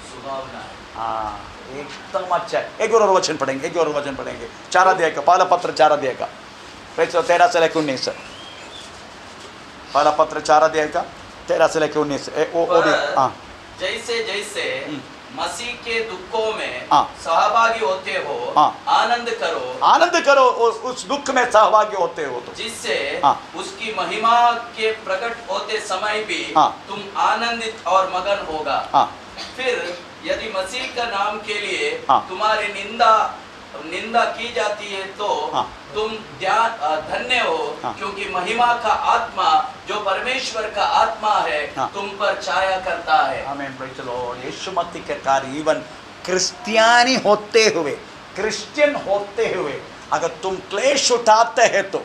[SPEAKER 3] सुनावना है।
[SPEAKER 1] हाँ, एकदम अच्छा है। एक और वचन पढ़ेंगे, 4 अध्याय का, पहला पत्र 4 अध्याय का, प्रेज़ 13 से लेकर 19, पहला पत्र 4 अध्याय का 13 से लेकर 19। हाँ,
[SPEAKER 3] जैसे जैसे मसीह के दुखों में
[SPEAKER 1] हाँ।
[SPEAKER 3] सहभागी होते हो,
[SPEAKER 1] हाँ।
[SPEAKER 3] आनंद करो
[SPEAKER 1] उस दुख में सहभागी होते हो तो,
[SPEAKER 3] जिससे
[SPEAKER 1] हाँ।
[SPEAKER 3] उसकी महिमा के प्रकट होते समय भी
[SPEAKER 1] हाँ।
[SPEAKER 3] तुम आनंदित और मगन होगा।
[SPEAKER 1] हाँ।
[SPEAKER 3] फिर यदि मसीह का नाम के लिए
[SPEAKER 1] हाँ।
[SPEAKER 3] तुम्हारी निंदा की जाती है तो
[SPEAKER 1] हाँ।
[SPEAKER 3] तुम धन्य हो,
[SPEAKER 1] हाँ।
[SPEAKER 3] क्योंकि महिमा का आत्मा जो परमेश्वर का आत्मा है
[SPEAKER 1] हाँ।
[SPEAKER 3] तुम पर छाया करता है।
[SPEAKER 1] आमीन, प्रेज़ द लॉर्ड। यीशु मसीह के कार्य, इवन क्रिस्टियानी होते हुए, क्रिश्चियन होते हुए अगर तुम क्लेश उठाते हैं तो,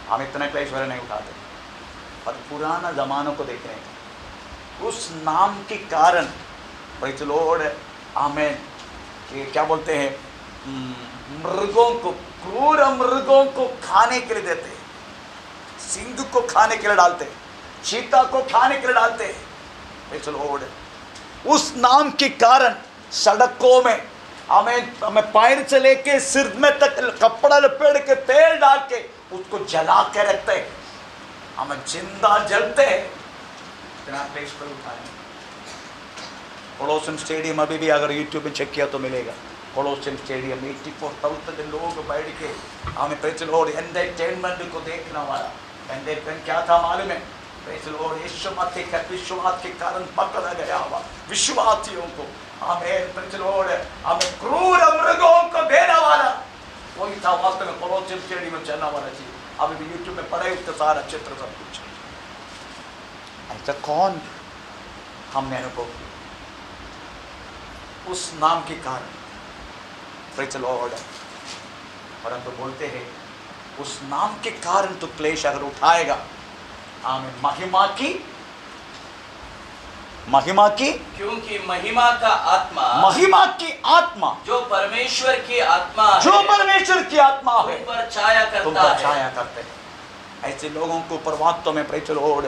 [SPEAKER 1] हम इतना क्लेश वगैरह नहीं उठाते, पर पुराना जमानों को देख रहे हैं, उस नाम के कारण प्रेज़ द लॉर्ड, आमीन, ये क्या बोलते हैं, मृगों को, क्रूर मृगों को खाने के लिए देते, सिंह को खाने के लिए डालते, चीता को खाने के लिए डालते, प्रेज़ द लॉर्ड। उस नाम के कारण सड़कों में हमें पैर से लेके सिर में तक कपड़ा लपेट के तेल डाल के उसको जला के रखते हैं, हमें जिंदा जलते हैं, इतना क्लेश पर उठाए। कोलोसियम स्टेडियम अभी भी अगर यूट्यूब में चेक किया तो मिलेगा, कोलोसियम स्टेडियम 84,000 लोग बैठ के हमें प्रेज़ द लॉर्ड एंटरटेनमेंट को देखने वाला। एंटरटेनमेंट क्या था मालूम है, प्रेज़ द लॉर्ड, यीशु मसीह के विश्वास के कारण पकड़ा गया हुआ विश्वासियों को, आमीन, प्रेज़ द लॉर्ड, हमें क्रूर मृगों को देने वाला वही था वास्तव में कोलोसियम स्टेडियम में चलने वाला चीज। अभी भी यूट्यूब में पड़े उसका सारा चित्र सब कुछ। ऐसा कौन हमने अनुभव किया उस नाम के कारण, प्रेज़ द लॉर्ड। परंतु बोलते हैं उस नाम के कारण तो क्लेश अगर उठाएगा, आमीन, महिमा की
[SPEAKER 3] क्योंकि महिमा का आत्मा,
[SPEAKER 1] महिमा की आत्मा
[SPEAKER 3] जो परमेश्वर की आत्मा है,
[SPEAKER 1] जो परमेश्वर की आत्मा है,
[SPEAKER 3] तुम पर छाया
[SPEAKER 1] तुम
[SPEAKER 3] करता
[SPEAKER 1] पर
[SPEAKER 3] है।
[SPEAKER 1] छाया करते हैं। ऐसे लोगों को ऊपर वास्तव में प्रेज़ द लॉर्ड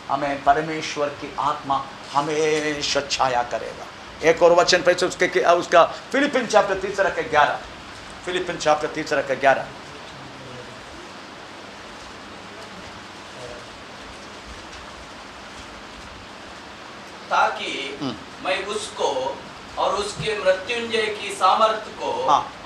[SPEAKER 1] हमें परमेश्वर की आत्मा हमेशा छाया करेगा। एक और वचन प्रेज़ उसका फिलिपिन चैप्टर 3:11, फिलिपिन चैप्टर 3:11।
[SPEAKER 3] ताकि मैं उसको और उसके मृत्युंजय की सामर्थ्य को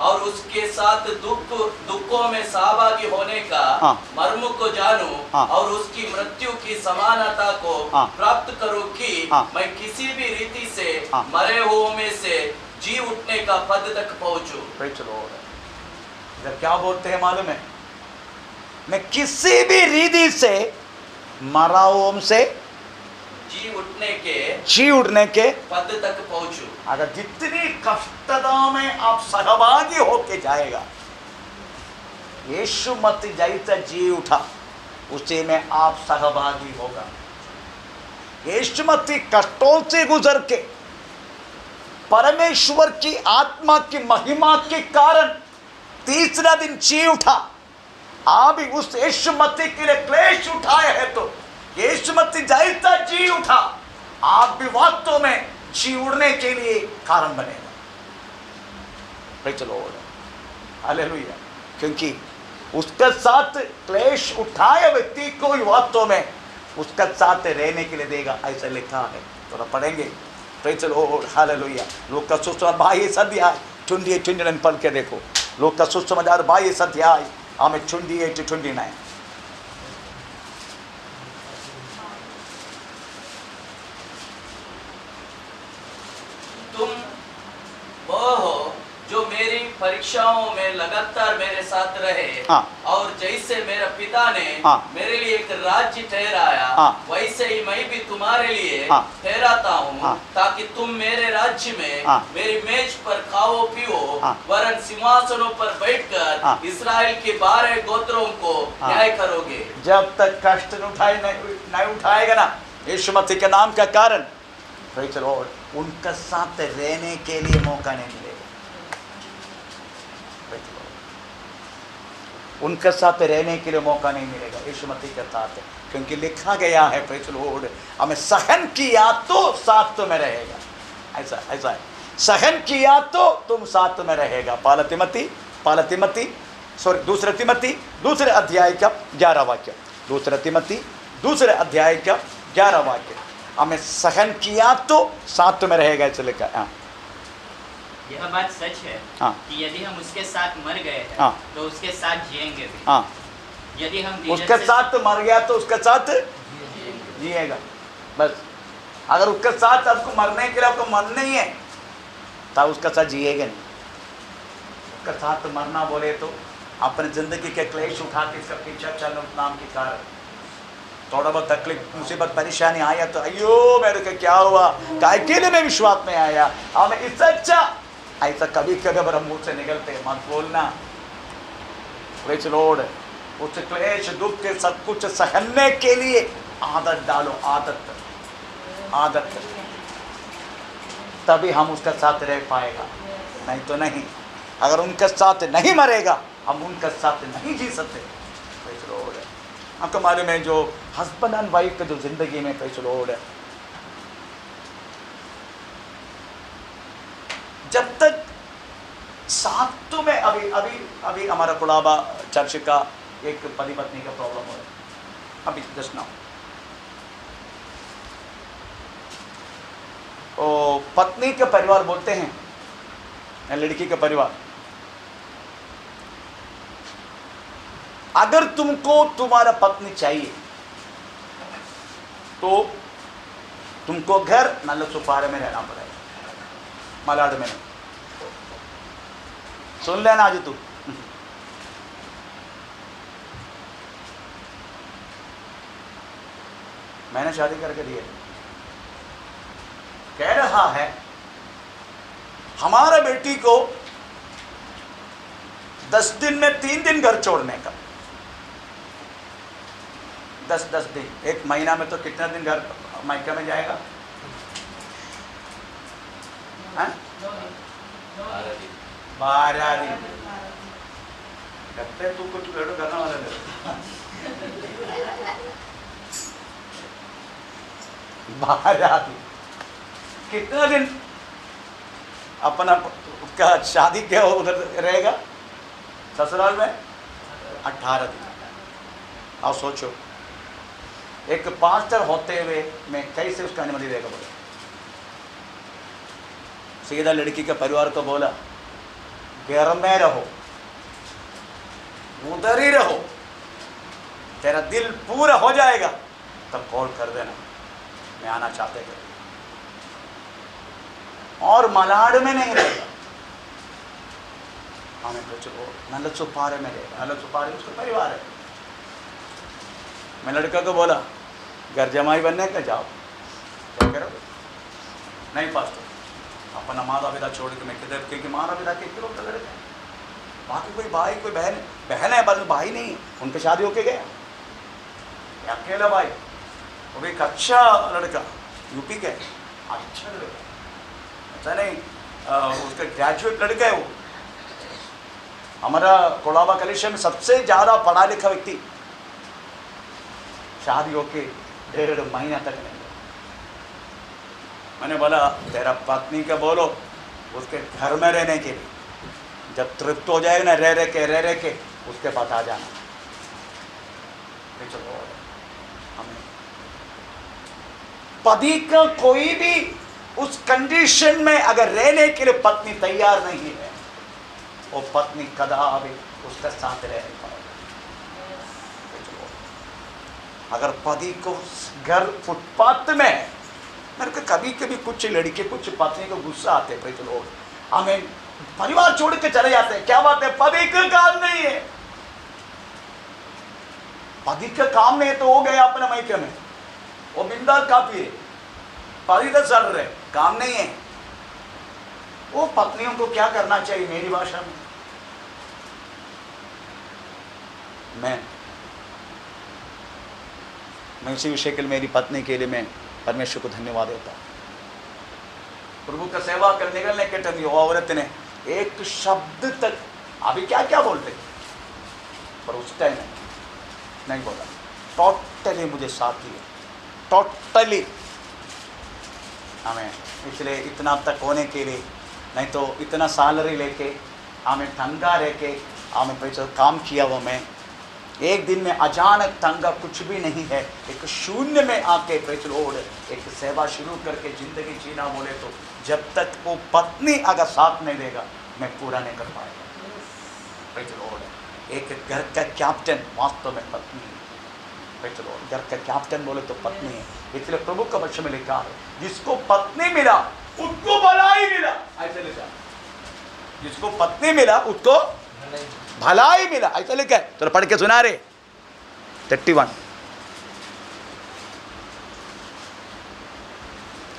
[SPEAKER 3] और उसके साथ दुखों में सहभागी होने का मर्म को जानूं और उसकी मृत्यु की समानता को प्राप्त करूं कि मैं किसी भी रीति से मरे हुओं में से जी उठने का पद तक पहुंचूं।
[SPEAKER 1] इधर क्या बोलते हैं मालूम है? मैं किसी भी रीति से मराओं से जी उठने के
[SPEAKER 3] पद तक पहुंचूं।
[SPEAKER 1] अगर जितनी कष्टता में आप सहभागी होके जाएगा, यीशु मसीह जैसा जी उठा उसी में आप सहभागी होगा। यीशु मसीह कष्टों से गुजर के परमेश्वर की आत्मा की महिमा के कारण तीसरा दिन जी उठा। आप भी उस यीशु मसीह के लिए क्लेश उठाए हैं, तो यीशु मसीह जैसा जी उठा आप भी वास्तव में जी उड़ने के लिए कारण बनेगा। Praise the Lord, hallelujah. क्योंकि उसके साथ क्लेश उठाए व्यक्ति को वास्तव में उसका साथ रहने के लिए देगा, ऐसा लिखा है। थोड़ा पढ़ेंगे, प्रेज़ द लॉर्ड, हालेलुया। लोग का सुसमाचार 22 अध्याय 28 पढ़ के देखो। लोग का सुसमाचार 22 अध्याय हमें 28-29।
[SPEAKER 3] तुम वो हो जो मेरी परीक्षाओं में लगातार मेरे साथ रहे, और जैसे मेरे पिता ने मेरे लिए एक राज्य ठहराया, वैसे ही मैं भी तुम्हारे लिए ठहराता हूँ, ताकि तुम मेरे राज्य में मेरी मेज पर खाओ पियो, वरन सिंहासनों पर बैठकर इस्राएल के 12 गोत्रों को न्याय करोगे।
[SPEAKER 1] जब तक कष्ट नहीं उठाएगा ना यीशु मसीह के नाम का कारण, प्रेज़ द लॉर्ड, उनका साथ रहने के लिए मौका नहीं मिलेगा। उनके साथ रहने के लिए मौका नहीं मिलेगा यीशु मसीह के साथ, क्योंकि लिखा गया है, प्रेज़ द लॉर्ड, हमें सहन किया तो साथ में रहेगा। ऐसा है, सहन किया तो तुम साथ में रहेगा। दूसरे तिमोथी दूसरे अध्याय का 11 वाक्य, दूसरे तिमोथी दूसरे अध्याय का 11 वाक्य, हमें सहन किया तो साथ में रहेगा, ऐसे लिखा है।
[SPEAKER 2] यह बात सच है कि यदि हम उसके साथ मर गए हैं तो उसके साथ जिएंगे भी। यदि हम
[SPEAKER 1] उसके साथ मर गया तो उसके साथ जिएगा। बस अगर उसके साथ आपको मरने के लिए आपको मन नहीं है तो उसके साथ जिएगा नहीं। उसके साथ मरना बोले तो अपने जिंदगी के क्लेश उठा के इसका पीछा चलना उस नाम के कारण। थोड़ा बहुत तकलीफ मुसीबत परेशानी आया तो अयो मेरे को क्या हुआ, काय के लिए मैं विश्वास में आया, हमें इससे अच्छा, ऐसा कभी कभी हमारे मुंह से निकलते मत बोलना। प्रेज़ द लॉर्ड, उस क्लेश दुख के सब कुछ सहने के लिए आदत डालो, आदत, तभी हम उसका साथ रह पाएगा, नहीं तो नहीं। अगर उनके साथ नहीं मरेगा हम उनके साथ नहीं जी सकते। प्रेज़ द लॉर्ड, आपको मालूम है जो हस्बैंड एंड वाइफ का जो जिंदगी में, प्रेज़ द लॉर्ड, जब तक साथ में अभी हमारा कुड़ाबा चर्च का एक पति पत्नी का प्रॉब्लम हो रहा है अभी जस्ट नाउ। पत्नी का परिवार बोलते हैं या लड़की का परिवार, अगर तुमको तुम्हारा पत्नी चाहिए तो तुमको घर नल्ल सुपारे में रहना पड़ेगा, मलाड में नहीं। सुन लेना आज तू। मैंने शादी करके दी है। कह रहा है हमारा बेटी को 10 दिन में 3 दिन घर छोड़ने का। 10 दिन, 1 महीना में तो कितना दिन घर मायका में जाएगा? 12 दिन। लगता है तू कुछ भेड़ो करने वाला है। 12 दिन, कितना दिन अपना उसका शादी क्या उधर रहेगा ससुराल में? 18 दिन। आप सोचो, एक पास्टर होते हुए मैं कैसे उसका अनुमति देगा? बोला सीधा लड़की के परिवार को बोला घर में रहो, उधर ही रहो, तेरा दिल पूरा हो जाएगा तब कॉल कर देना, मैं आना चाहते थे। और मलाड में नहीं रहेगा, हमें कुछ नल्ल सुपारे में रहेगा। नल्ल सुपारे उसका परिवार है। मैं लड़का को बोला घर जमाई बनने का जाओ, क्या करोगे? नहीं पास्टर, अपना माता पिता छोड़ के मैं किधर, क्योंकि माता पिता के किलो का लड़का है, बाकी कोई भाई कोई बहन है, बस भाई नहीं, उनके शादी होके गया, अकेला भाई, वो भी एक अच्छा लड़का, यूपी का अच्छा लड़का, अच्छा नहीं उसका ग्रेजुएट लड़का है। वो हमारा कोलाबा कलेक्शन में सबसे ज़्यादा पढ़ा लिखा व्यक्ति, शादी होके 1.5 महीना तक नहीं। मैंने बोला तेरा पत्नी का बोलो उसके घर में रहने के लिए, जब तृप्त हो जाएगा ना रह रह के उसके पास आ जाना। चलो हमें पति का कोई भी उस कंडीशन में अगर रहने के लिए पत्नी तैयार नहीं है, वो पत्नी कदापि उसके साथ रह नहीं पाएगी। अगर पति को घर फुटपाथ में, मेरे को कभी कभी कुछ लड़के कुछ पत्नी को गुस्सा आते हैं, लोग हमें परिवार छोड़ के चले जाते हैं, क्या बात है? पति का काम नहीं है, पति का काम नहीं है तो हो गया अपने मायके में, वो बिंदास काफी है, पति तो चल रहे काम नहीं है। वो पत्नियों को क्या करना चाहिए? मेरी भाषा में मैं इसी विषय के लिए मेरी पत्नी के लिए मैं परमेश्वर को धन्यवाद देता हूँ। प्रभु का सेवा कर निकलने के टाइम औरत ने एक शब्द तक, अभी क्या क्या बोलते पर उस टाइम नहीं बोला, टोटली मुझे साथ दिया, टोटली। हमें इसलिए इतना तक होने के लिए, नहीं तो इतना सैलरी लेके हमें तंगा रह के हमें पैसा काम किया वो मैं एक दिन में अचानक तंगा कुछ भी नहीं है, एक शून्य में आके प्रेचलोड एक सेवा शुरू करके जिंदगी जीना बोले तो जब तक वो पत्नी अगर साथ नहीं देगा मैं पूरा नहीं कर पाएगा। प्रेचलोड एक घर का कैप्टन वास्तव में पत्नी है। प्रेचलोड घर का कैप्टन बोले तो पत्नी है। इसलिए प्रभु का वचन में लिखा है जिसको पत्नी मिला उसको भलाई मिला, ऐसे लिखा। जिसको पत्नी मिला उसको भलाई मिला, ऐसा लिखा है। तो पढ़ के सुना रहे 31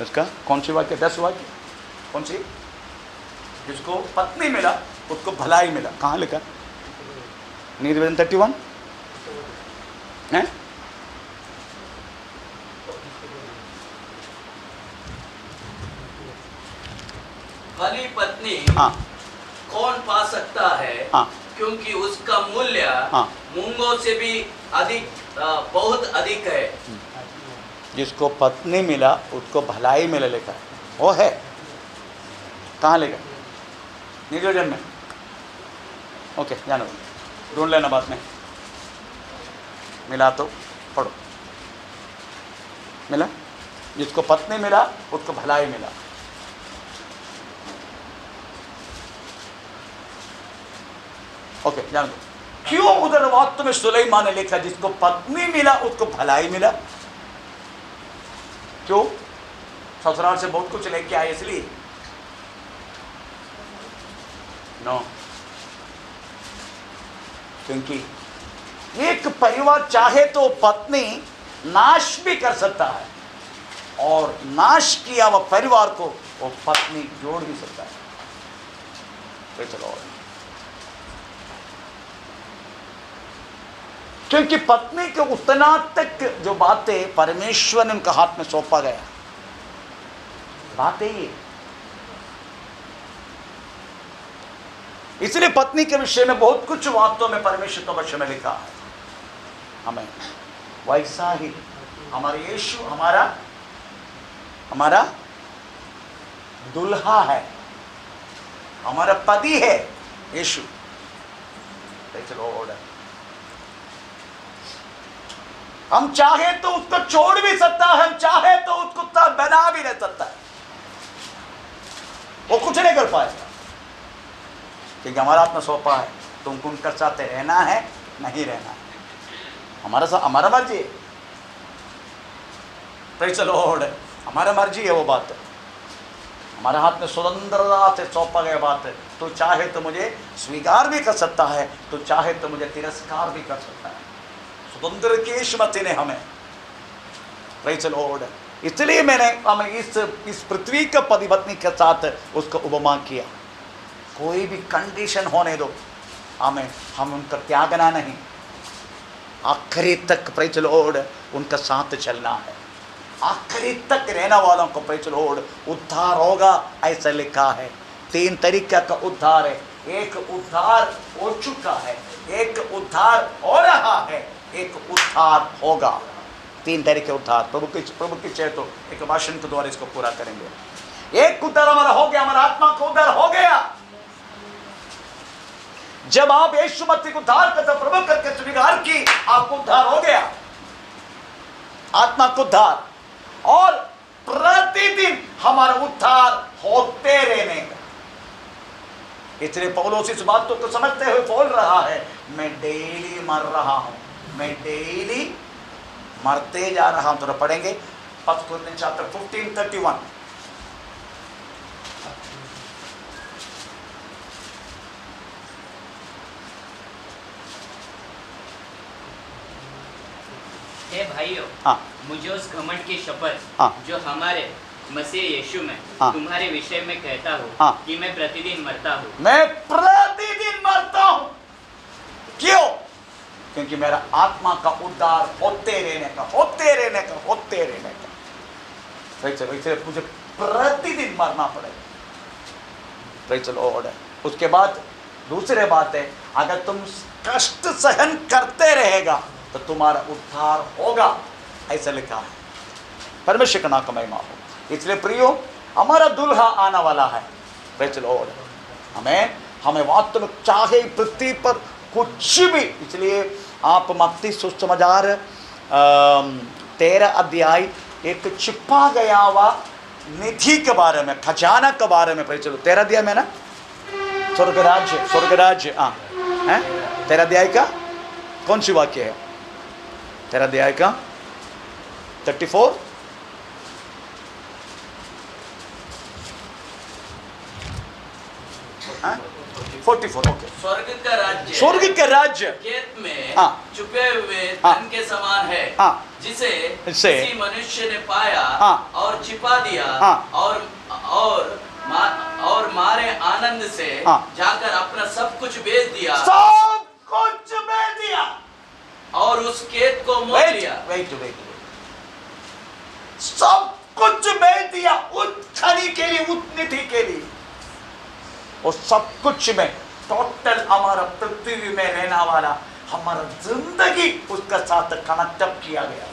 [SPEAKER 1] इसका कौन सी वाक्य? 10 वाक्य कौन सी? जिसको पत्नी मिला उसको भलाई मिला, कहाँ लिखा? निवेदन 31 है।
[SPEAKER 3] भली पत्नी
[SPEAKER 1] हाँ
[SPEAKER 3] कौन पा सकता है?
[SPEAKER 1] हाँ
[SPEAKER 3] क्योंकि उसका मूल्य
[SPEAKER 1] हाँ
[SPEAKER 3] मूंगों से भी अधिक बहुत अधिक है।
[SPEAKER 1] जिसको पत्नी मिला उसको भलाई मिला लिखा है, वो है। कहाँ लिखा? नियोजन में। ओके जानो, ढूंढ लेना बाद में। मिला तो पढ़ो। मिला? जिसको पत्नी मिला उसको भलाई मिला। ओके जान दो। क्यों उधर वास्तव में सुलेमान ने लिखा जिसको पत्नी मिला उसको भलाई मिला? क्यों? ससुराल से बहुत कुछ लेके आए इसलिए? नो, क्योंकि एक परिवार चाहे तो पत्नी नाश भी कर सकता है और नाश किया वह परिवार को वो पत्नी जोड़ भी सकता है। तो चलो, क्योंकि पत्नी के उतना तक जो बातें परमेश्वर ने उनका हाथ में सौंपा गया, बातें ये, इसलिए पत्नी के विषय में बहुत कुछ वास्तव में परमेश्वर के वचन में लिखा है। हमें वैसा ही हमारा यीशु हमारा दुल्हा है, हमारा पति है यीशु। हम चाहे तो उसको छोड़ भी सकता है, हम चाहे तो उसको बना भी नहीं सकता है, वो कुछ नहीं कर पाएगा, क्योंकि हमारा हाथ में सौंपा है। तुमको उनके साथ रहना है नहीं रहना है, हमारा मर्जी है। प्रेज़ द लॉर्ड, हमारा मर्जी है वो बात, हमारे हाथ में स्वतंत्रता से सौंपा गया बात है। तो चाहे तो मुझे स्वीकार भी कर सकता है, तो चाहे तो मुझे तिरस्कार भी कर सकता है। स्वतंत्र की ईश्वरति ने हमें, प्रेज़ द लॉर्ड, इसलिए मैंने हमें इस पृथ्वी का पति पत्नी के साथ उसका उपमा किया। कोई भी कंडीशन होने दो, हम उनका त्यागना नहीं, आखिरी तक प्रेज़ द लॉर्ड उनका साथ चलना है। आखिरी तक रहने वालों को प्रेज़ द लॉर्ड उद्धार होगा, ऐसा लिखा है। 3 तरीके का उद्धार है, एक उद्धार हो चुका है, एक उद्धार हो रहा है, एक उद्धार होगा। 3 तरीके उद्धार। प्रभु की चाहे तो एक भाषण के द्वारा इसको पूरा करेंगे। एक उद्धार हमारा हो गया, हमारा आत्मा का उद्धार हो गया। जब आप यीशु मसीह को उद्धार करते, प्रभु करके स्वीकार की, आपको उद्धार हो गया, आत्मा को उद्धार। और प्रतिदिन हमारा उद्धार होते रहने का। इसलिए पौलुस इस बात को समझते हुए बोल रहा है, मैं डेली मर रहा हूं, मैं डेली मरते जा रहा हूं। तो पढ़ेंगे 1 कोरिन्थियन चैप्टर 15:31।
[SPEAKER 2] हे भाइयों, मुझे उस घमंड की शपथ जो हमारे मसीह यीशु में तुम्हारे विषय में कहता हूँ कि मैं प्रतिदिन मरता हूँ।
[SPEAKER 1] मैं प्रतिदिन मरता हूँ। क्यों? क्योंकि मेरा आत्मा का उद्धार होते रहने का। वैसे मुझे प्रतिदिन मरना पड़ेगा। Praise the Lord. उसके बाद दूसरी बात है, अगर तुम कष्ट सहन करते रहेगा तो तुम्हारा उद्धार होगा, ऐसा लिखा है। परमेश्वर का नाम का महिमा हो। इसलिए प्रियो, हमारा दुल्हा आने वाला है। Praise the Lord. हमें वास्तव में चाहे पृथ्वी पर कुछ भी, इसलिए आप मत्ती सुसमाचार 13 अध्याय एक छिपा गया हुआ निधि के बारे में, खजाना के बारे में, प्रेज़ द लॉर्ड। 13 अध्याय में ना, स्वर्ग राज्य 13 अध्याय का कौन सी वाक्य है? 13 अध्याय का 34 44। ओके। स्वर्ग का राज्य
[SPEAKER 3] खेत में
[SPEAKER 1] हाँ,
[SPEAKER 3] छुपे हुए
[SPEAKER 1] हाँ,
[SPEAKER 3] धन के समान है,
[SPEAKER 1] हाँ,
[SPEAKER 3] जिसे
[SPEAKER 1] से
[SPEAKER 3] किसी मनुष्य ने पाया
[SPEAKER 1] हाँ,
[SPEAKER 3] और छिपा दिया,
[SPEAKER 1] हाँ,
[SPEAKER 3] और मारे आनंद से
[SPEAKER 1] हाँ,
[SPEAKER 3] जाकर अपना सब कुछ बेच दिया,
[SPEAKER 1] सब कुछ बेच दिया
[SPEAKER 3] और उस खेत को मोल लिया।
[SPEAKER 1] सब कुछ बेच दिया उस खरी के लिए, उस निधि के लिए। और सब कुछ में टोटल हमारा पृथ्वी में रहना वाला हमारा जिंदगी उसका साथ कनेक्ट किया गया।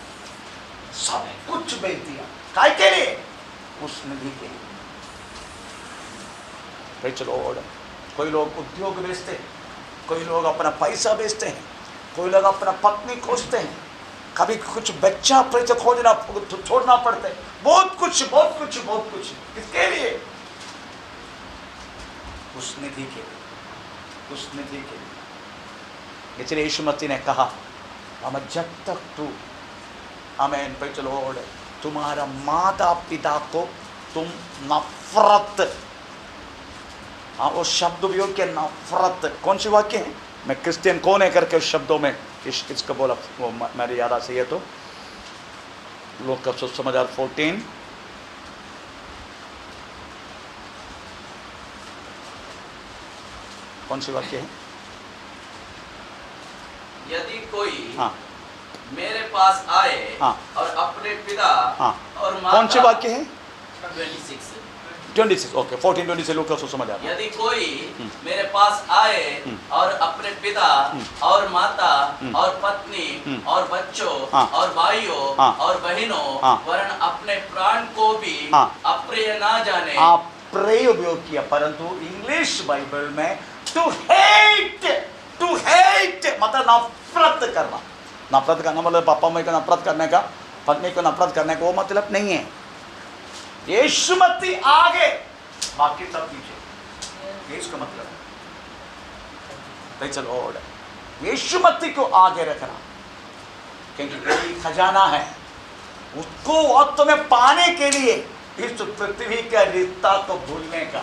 [SPEAKER 1] सब कुछ बेच दिया, काय के लिए? उस निधि के लिए। Praise the Lord. कोई लोग उद्योग बेचते हैं, कोई लोग अपना पैसा बेचते हैं, कोई लोग अपना पत्नी खोजते हैं, कभी कुछ बच्चा प्रेज़ खोजना छोड़ना पड़ता है। बहुत कुछ। किसके लिए? उस निधि के लिए। इसलिए यीशु मसीह ने कहा, हमें जब तक तू, आमीन, प्रेज़ द लॉर्ड, तुम्हारा माता पिता को तुम नफरत, हाँ वो शब्द उपयोग किया नफरत। कौन सी वाक्य है? मैं क्रिश्चियन कौन है करके उस शब्दों में किसको बोला वो मेरे याद से है। तो लोग का सुसमाचार 14 कौन सी वाक्य है?
[SPEAKER 3] यदि कोई
[SPEAKER 1] हाँ
[SPEAKER 3] मेरे पास आए
[SPEAKER 1] हाँ
[SPEAKER 3] और अपने पिता
[SPEAKER 1] हाँ
[SPEAKER 3] और माता,
[SPEAKER 1] कौन सी वाक्य है?
[SPEAKER 3] 26
[SPEAKER 1] 26 ओके 14-26 लोग का सुसमाचार।
[SPEAKER 3] यदि कोई मेरे पास आए और अपने पिता और माता और पत्नी और बच्चों और भाइयों और बहनों वरन अपने प्राण को भी अप्रिय ना जाने,
[SPEAKER 1] अप्रिय उपयोग किया, परंतु इंग्लिश बाइबल में टू हेट मतलब नफरत करना। नफरत करना मतलब पापा मम्मी को नफरत करने का, पत्नी को नफरत करने का वो मतलब नहीं है। यीशु मसीह आगे बाकी सब पीछे, ये इसका मतलब है। चलो और यीशु मसीह को आगे रखना, क्योंकि यही खजाना है। उसको वक्त में पाने के लिए इस पृथ्वी का रिश्ता को भूलने का,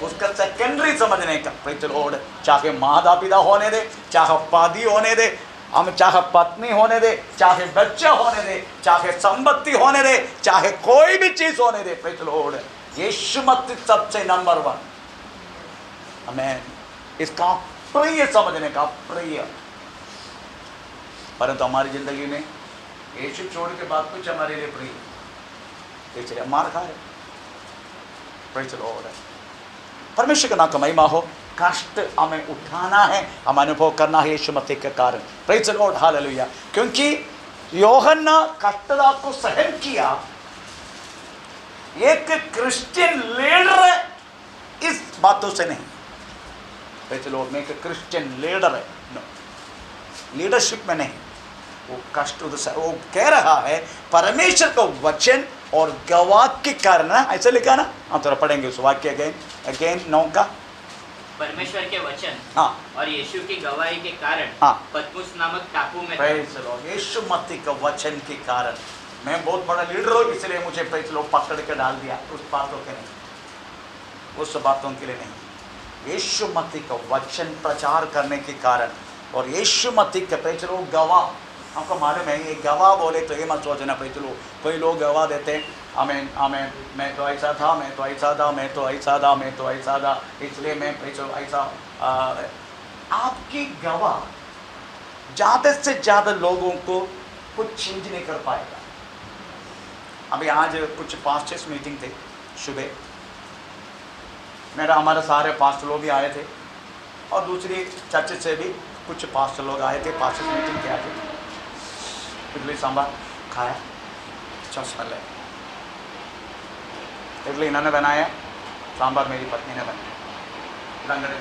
[SPEAKER 1] उसका सेकेंडरी समझने का। चलो और चाहे माता पिता होने दे, चाहे पादी होने दे, हम चाहे पत्नी होने दे, चाहे बच्चा होने दे, चाहे संपत्ति होने दे, चाहे कोई भी चीज होने दे, प्रेज़ द लॉर्ड, यीशु मसीह सबसे नंबर 1। हमें इसका प्रिय समझने का, प्रिय। परंतु हमारी जिंदगी में यीशु छोड़ के बाद कुछ हमारे लिए प्रिय, इसलिए मार खा रहे। प्रेज़ द लॉर्ड, परमेश्वर का नाम का महिमा हो। कष्ट हमें उठाना है, हम अनुभव करना है यीशु मसीह के कारण। Praise the Lord, hallelujah. क्योंकि यूहन्ना कष्टता को सहन किया, एक क्रिश्चियन लीडर इस बातों से नहीं। प्रेज़ द लॉर्ड, मैं एक क्रिश्चियन लीडर है, लीडरशिप में नहीं। वो कष्ट वो कह रहा है परमेश्वर का वचन और गवाह के कारण, ऐसा लिखा ना, हम थोड़ा पढ़ेंगे उस वाक्य अगेन 9 का।
[SPEAKER 2] परमेश्वर के वचन
[SPEAKER 1] हाँ
[SPEAKER 2] और यीशु की गवाही के कारण
[SPEAKER 1] हाँ
[SPEAKER 2] पतमुस नामक टापू में
[SPEAKER 1] प्रेज़ द लॉर्ड, यीशु मसीह का वचन के कारण मैं बहुत बड़ा लीडर हूँ, इसलिए मुझे प्रेज़ द लॉर्ड पकड़ के डाल दिया। उस बातों के नहीं, उस बातों के लिए नहीं, यीशु मसीह का वचन प्रचार करने के कारण और यीशु मसीह के प्रेज़ द लॉर्ड गवाह। हमको मालूम है ये गवाह बोले तो ये मत सोचना प्रेज़ द लॉर्ड, कोई लोग गवाह देते हैं, आमीन आमीन, मैं तो ऐसा था, मैं तो ऐसा था, मैं तो ऐसा था, मैं तो ऐसा था, इसलिए मैं ऐसा। आपकी गवाह ज़्यादा से ज़्यादा लोगों को कुछ चेंज नहीं कर पाएगा। अभी आज कुछ 5-6 मीटिंग थे सुबह, हमारे सारे पास्टर लोग भी आए थे और दूसरी चर्च से भी कुछ पास्टर लोग आए थे। 5-6 मीटिंग के आए थे, इडली सांभर खाया, अच्छा स्मेल है। इडली इन्होंने बनाया, सांभर मेरी पत्नी ने बनाया, लंगड़े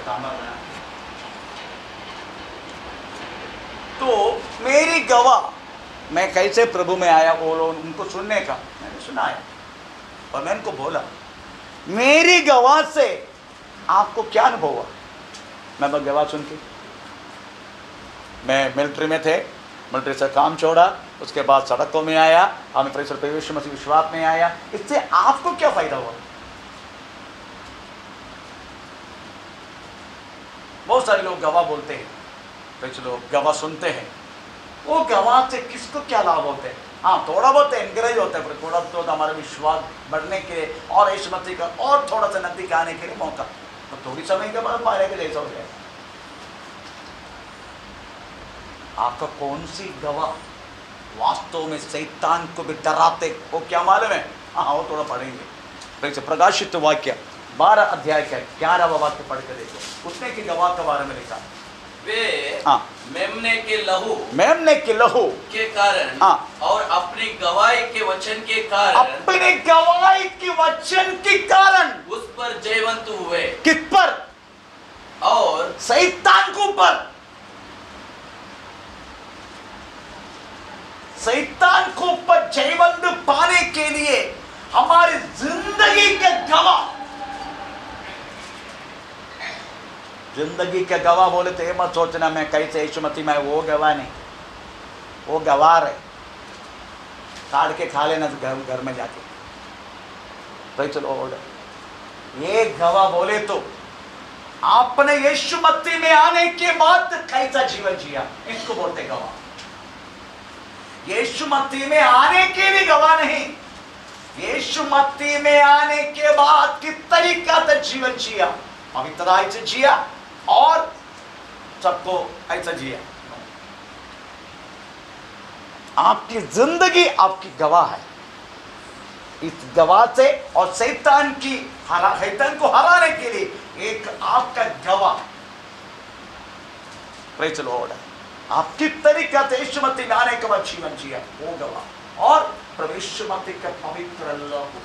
[SPEAKER 1] सांभर बनाया। तो मेरी गवाह, मैं कैसे प्रभु में आया वो लोग उनको सुनने का मैंने सुनाया और मैंने उनको बोला मेरी गवाह से आपको क्या अनुभव हुआ। मैं बस गवाह सुन के, मैं मिलिट्री में थे, मिलिट्री से काम छोड़ा, उसके बाद सड़कों में आया, हमें यीशु मसीह विश्वास में आया, इससे आपको क्या फायदा हुआ। बहुत सारे लोग गवाह बोलते हैं, कुछ लोग गवाह सुनते हैं, वो गवाह से किसको क्या लाभ होते हैं। हाँ थोड़ा बहुत एनकरेज होता है, पर थोड़ा तो हमारा विश्वास बढ़ने के लिए और यीशु मसीह का और थोड़ा सा नजदीक आने के लिए मौका, तो थोड़ी समय के बाद पारे के जैसा हो जाए। आपका कौन सी गवाह वास्तव में शैतान को भी डराते, वो क्या मालूम है। हाँ वो थोड़ा पढ़ेंगे। प्रकाशित वाक्य 12 अध्याय का 11वां वाक्य पढ़ के देखो, उसने की गवाह के बारे में लिखा,
[SPEAKER 3] वे मेमने के लहू के कारण और अपनी गवाही के वचन के कारण,
[SPEAKER 1] अपने गवाही के वचन के कारण
[SPEAKER 3] उस पर जयवंत हुए।
[SPEAKER 1] किस पर?
[SPEAKER 3] और
[SPEAKER 1] शैतान के ऊपर। शैतान को ऊपर जयवंत पाने के लिए हमारी जिंदगी के गवाह, जिंदगी के गवाह बोले तो ये मत सोचना मैं कैसे यीशु मसीह में, वो गवाह नहीं, वो गवाह है। काट के खा लेना घर में जाके। Praise the Lord. ये गवाह बोले तो आपने यीशु मसीह में आने के बाद कैसा जीवन जिया, इसको बोलते गवाह। यीशु मसीह में आने के भी गवाह नहीं, यीशु मसीह में आने के बाद किस तरीका से जीवन जिया, पवित्रता से जिया और सबको ऐसा जिया। आपकी जिंदगी आपकी गवाह है। इस गवाह से और शैतान को हराने के लिए एक आपका गवाह, प्रेज़ द लॉर्ड, आप किस तरीका से यीशु मसीह में आने के बाद जीवन जिया, वो गवाह, और प्रभु यीशु मसीह का पवित्र लहू,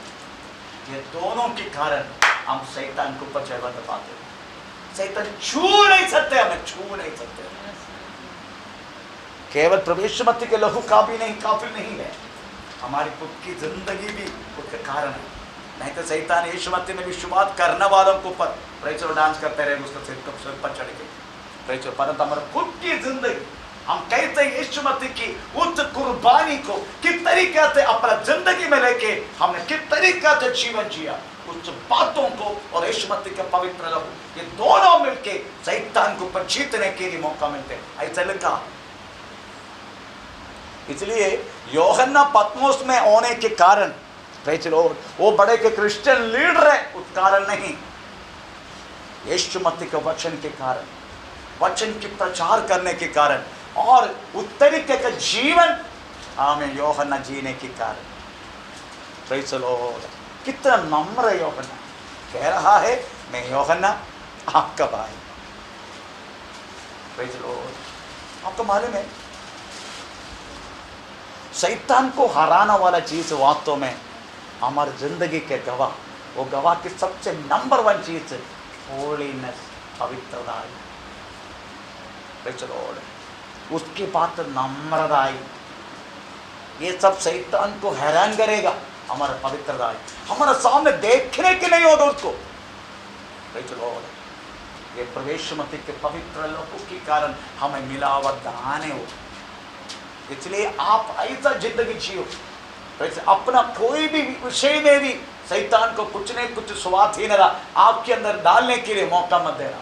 [SPEAKER 1] ये दोनों के कारण हम शैतान को ऊपर जय पाते हैं। शैतान छू नहीं सकते, हमें छू नहीं सकते। केवल प्रभु यीशु मसीह के लहू का भी नहीं, काफी नहीं है, हमारी खुद की जिंदगी भी उसके कारण है। नहीं तो शैतान यीशु मसीह में विश्वास करने वालों को ऊपर प्रेज़ डांस करते रहे, उसका सिर पर चढ़ के प्रेज़। परंतु हमारे खुद की जिंदगी हम कहते हैं यीशु मसीह की उस कुर्बानी को किस तरीके से अपना जिंदगी में लेके हमने किस तरीके से जीवन जिया, उस बातों को और यीशु मसीह के पवित्र लहू, ये दोनों मिलके शैतान को ऊपर जीतने के लिए मौका मिलते हैं, ऐसा लिखा। इसलिए यूहन्ना पतमोस में होने के कारण, प्रेज़ द लॉर्ड, वो बड़े के क्रिश्चियन लीडर है उस कारण नहीं, यीशु मसीह के वचन के कारण, वचन की प्रचार करने के कारण और उस तरीके का जीवन हमें यूहन्ना जीने के कारण। Praise the Lord. कितना नम्र है यूहन्ना, कह रहा है मैं यूहन्ना आपका भाई। Praise the Lord. आपको मालूम है शैतान को हराना वाला चीज वास्तव में हमारी जिंदगी के गवाह, वो गवाह की सबसे नंबर 1 चीज है होलीनेस, पवित्रता। Praise the Lord. उसकी बात नम्रता, ये सब शैतान को हैरान करेगा। हमारा पवित्रता हमारे सामने देखने के नहीं होगा उसको। Praise the Lord. ये प्रवेश मसीह के पवित्र लोगों के कारण हमें मिलावट आने हो। इसलिए आप ऐसा जिंदगी जियो, अपना कोई भी विषय में भी शैतान को कुछ न कुछ स्वाधीन आपके अंदर डालने के लिए मौका मत देना।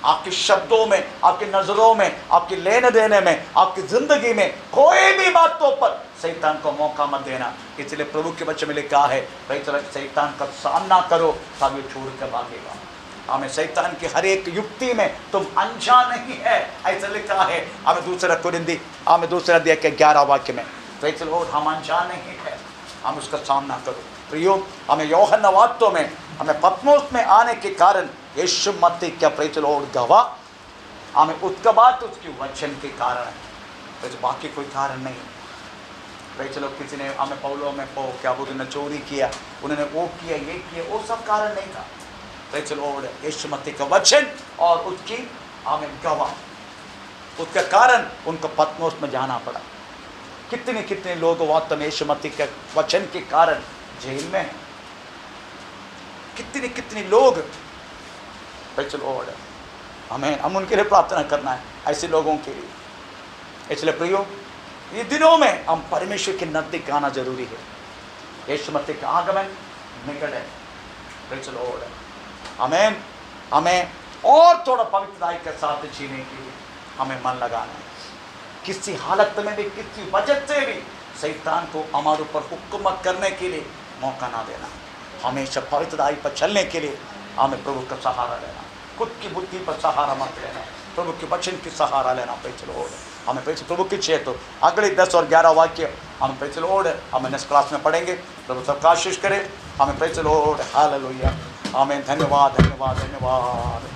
[SPEAKER 1] आपके शब्दों में, आपकी नजरों में, आपके लेने देने में, आपकी जिंदगी में कोई भी बातों पर शैतान को मौका मत देना। इसलिए प्रभु के वचन में लिखा है शैतान का सामना करो तब ये छोड़ कर भागेगा। हमें शैतान की हर एक युक्ति में तुम अनजान नहीं है, ऐसा लिखा है। हमें दूसरा कुरिन्दी, हमें दूसरा अध्याय के 11 वाक्य में, प्रेज़ द लॉर्ड, हम अनजान नहीं है, हम उसका सामना करो। प्रियो, हमें यूहन्ना वास्तव में हमें पतमोस में आने के कारण यीशु मसीह क्या प्रेज़ द लॉर्ड गवाह, हमें उसका बात उसके वचन के कारण है, बाकी कोई कारण नहीं। Praise the Lord. किसी ने हमें पौलो में क्या बोलते उन्होंने चोरी किया, उन्होंने वो किया, ये किया, वो सब कारण नहीं था। Praise the Lord. यीशु मसीह का वचन और उसकी हमें गवाह, उसका कारण उनको पतमोस में जाना पड़ा। कितने कितने लोग वास्तव में यीशु मसीह के वचन के कारण जेल में हैं। कितने कितने लोग, प्रेज़ द लॉर्ड, हम उनके लिए प्रार्थना करना है, ऐसे लोगों के लिए। इसलिए प्रियो, ये दिनों में हम परमेश्वर के नजदीक आना जरूरी है। यीशु मसीह का आगमन निकट है। Praise the Lord. आमीन। हमें और थोड़ा पवित्रता के साथ जीने के लिए हमें मन लगाना है। किसी हालत में भी, किसी वजह से भी शैतान को हमारे ऊपर हुक्म करने के लिए मौका ना देना। हमेशा पवित्रता पर चलने के लिए हमें प्रभु का सहारा लेना, खुद की बुद्धि पर सहारा मत लेना, प्रभु के वचन की सहारा लेना। Praise the Lord. हमें प्रेज़ प्रभु की चाहिए तो अगले 10 और 11 वाक्य हम प्रेज़ द लॉर्ड हमें नेक्स्ट क्लास में पढ़ेंगे। प्रभु सबका आशीष करे। हमें प्रेज़ द लॉर्ड। हालेलुया। आमीन। धन्यवाद, धन्यवाद, धन्यवाद।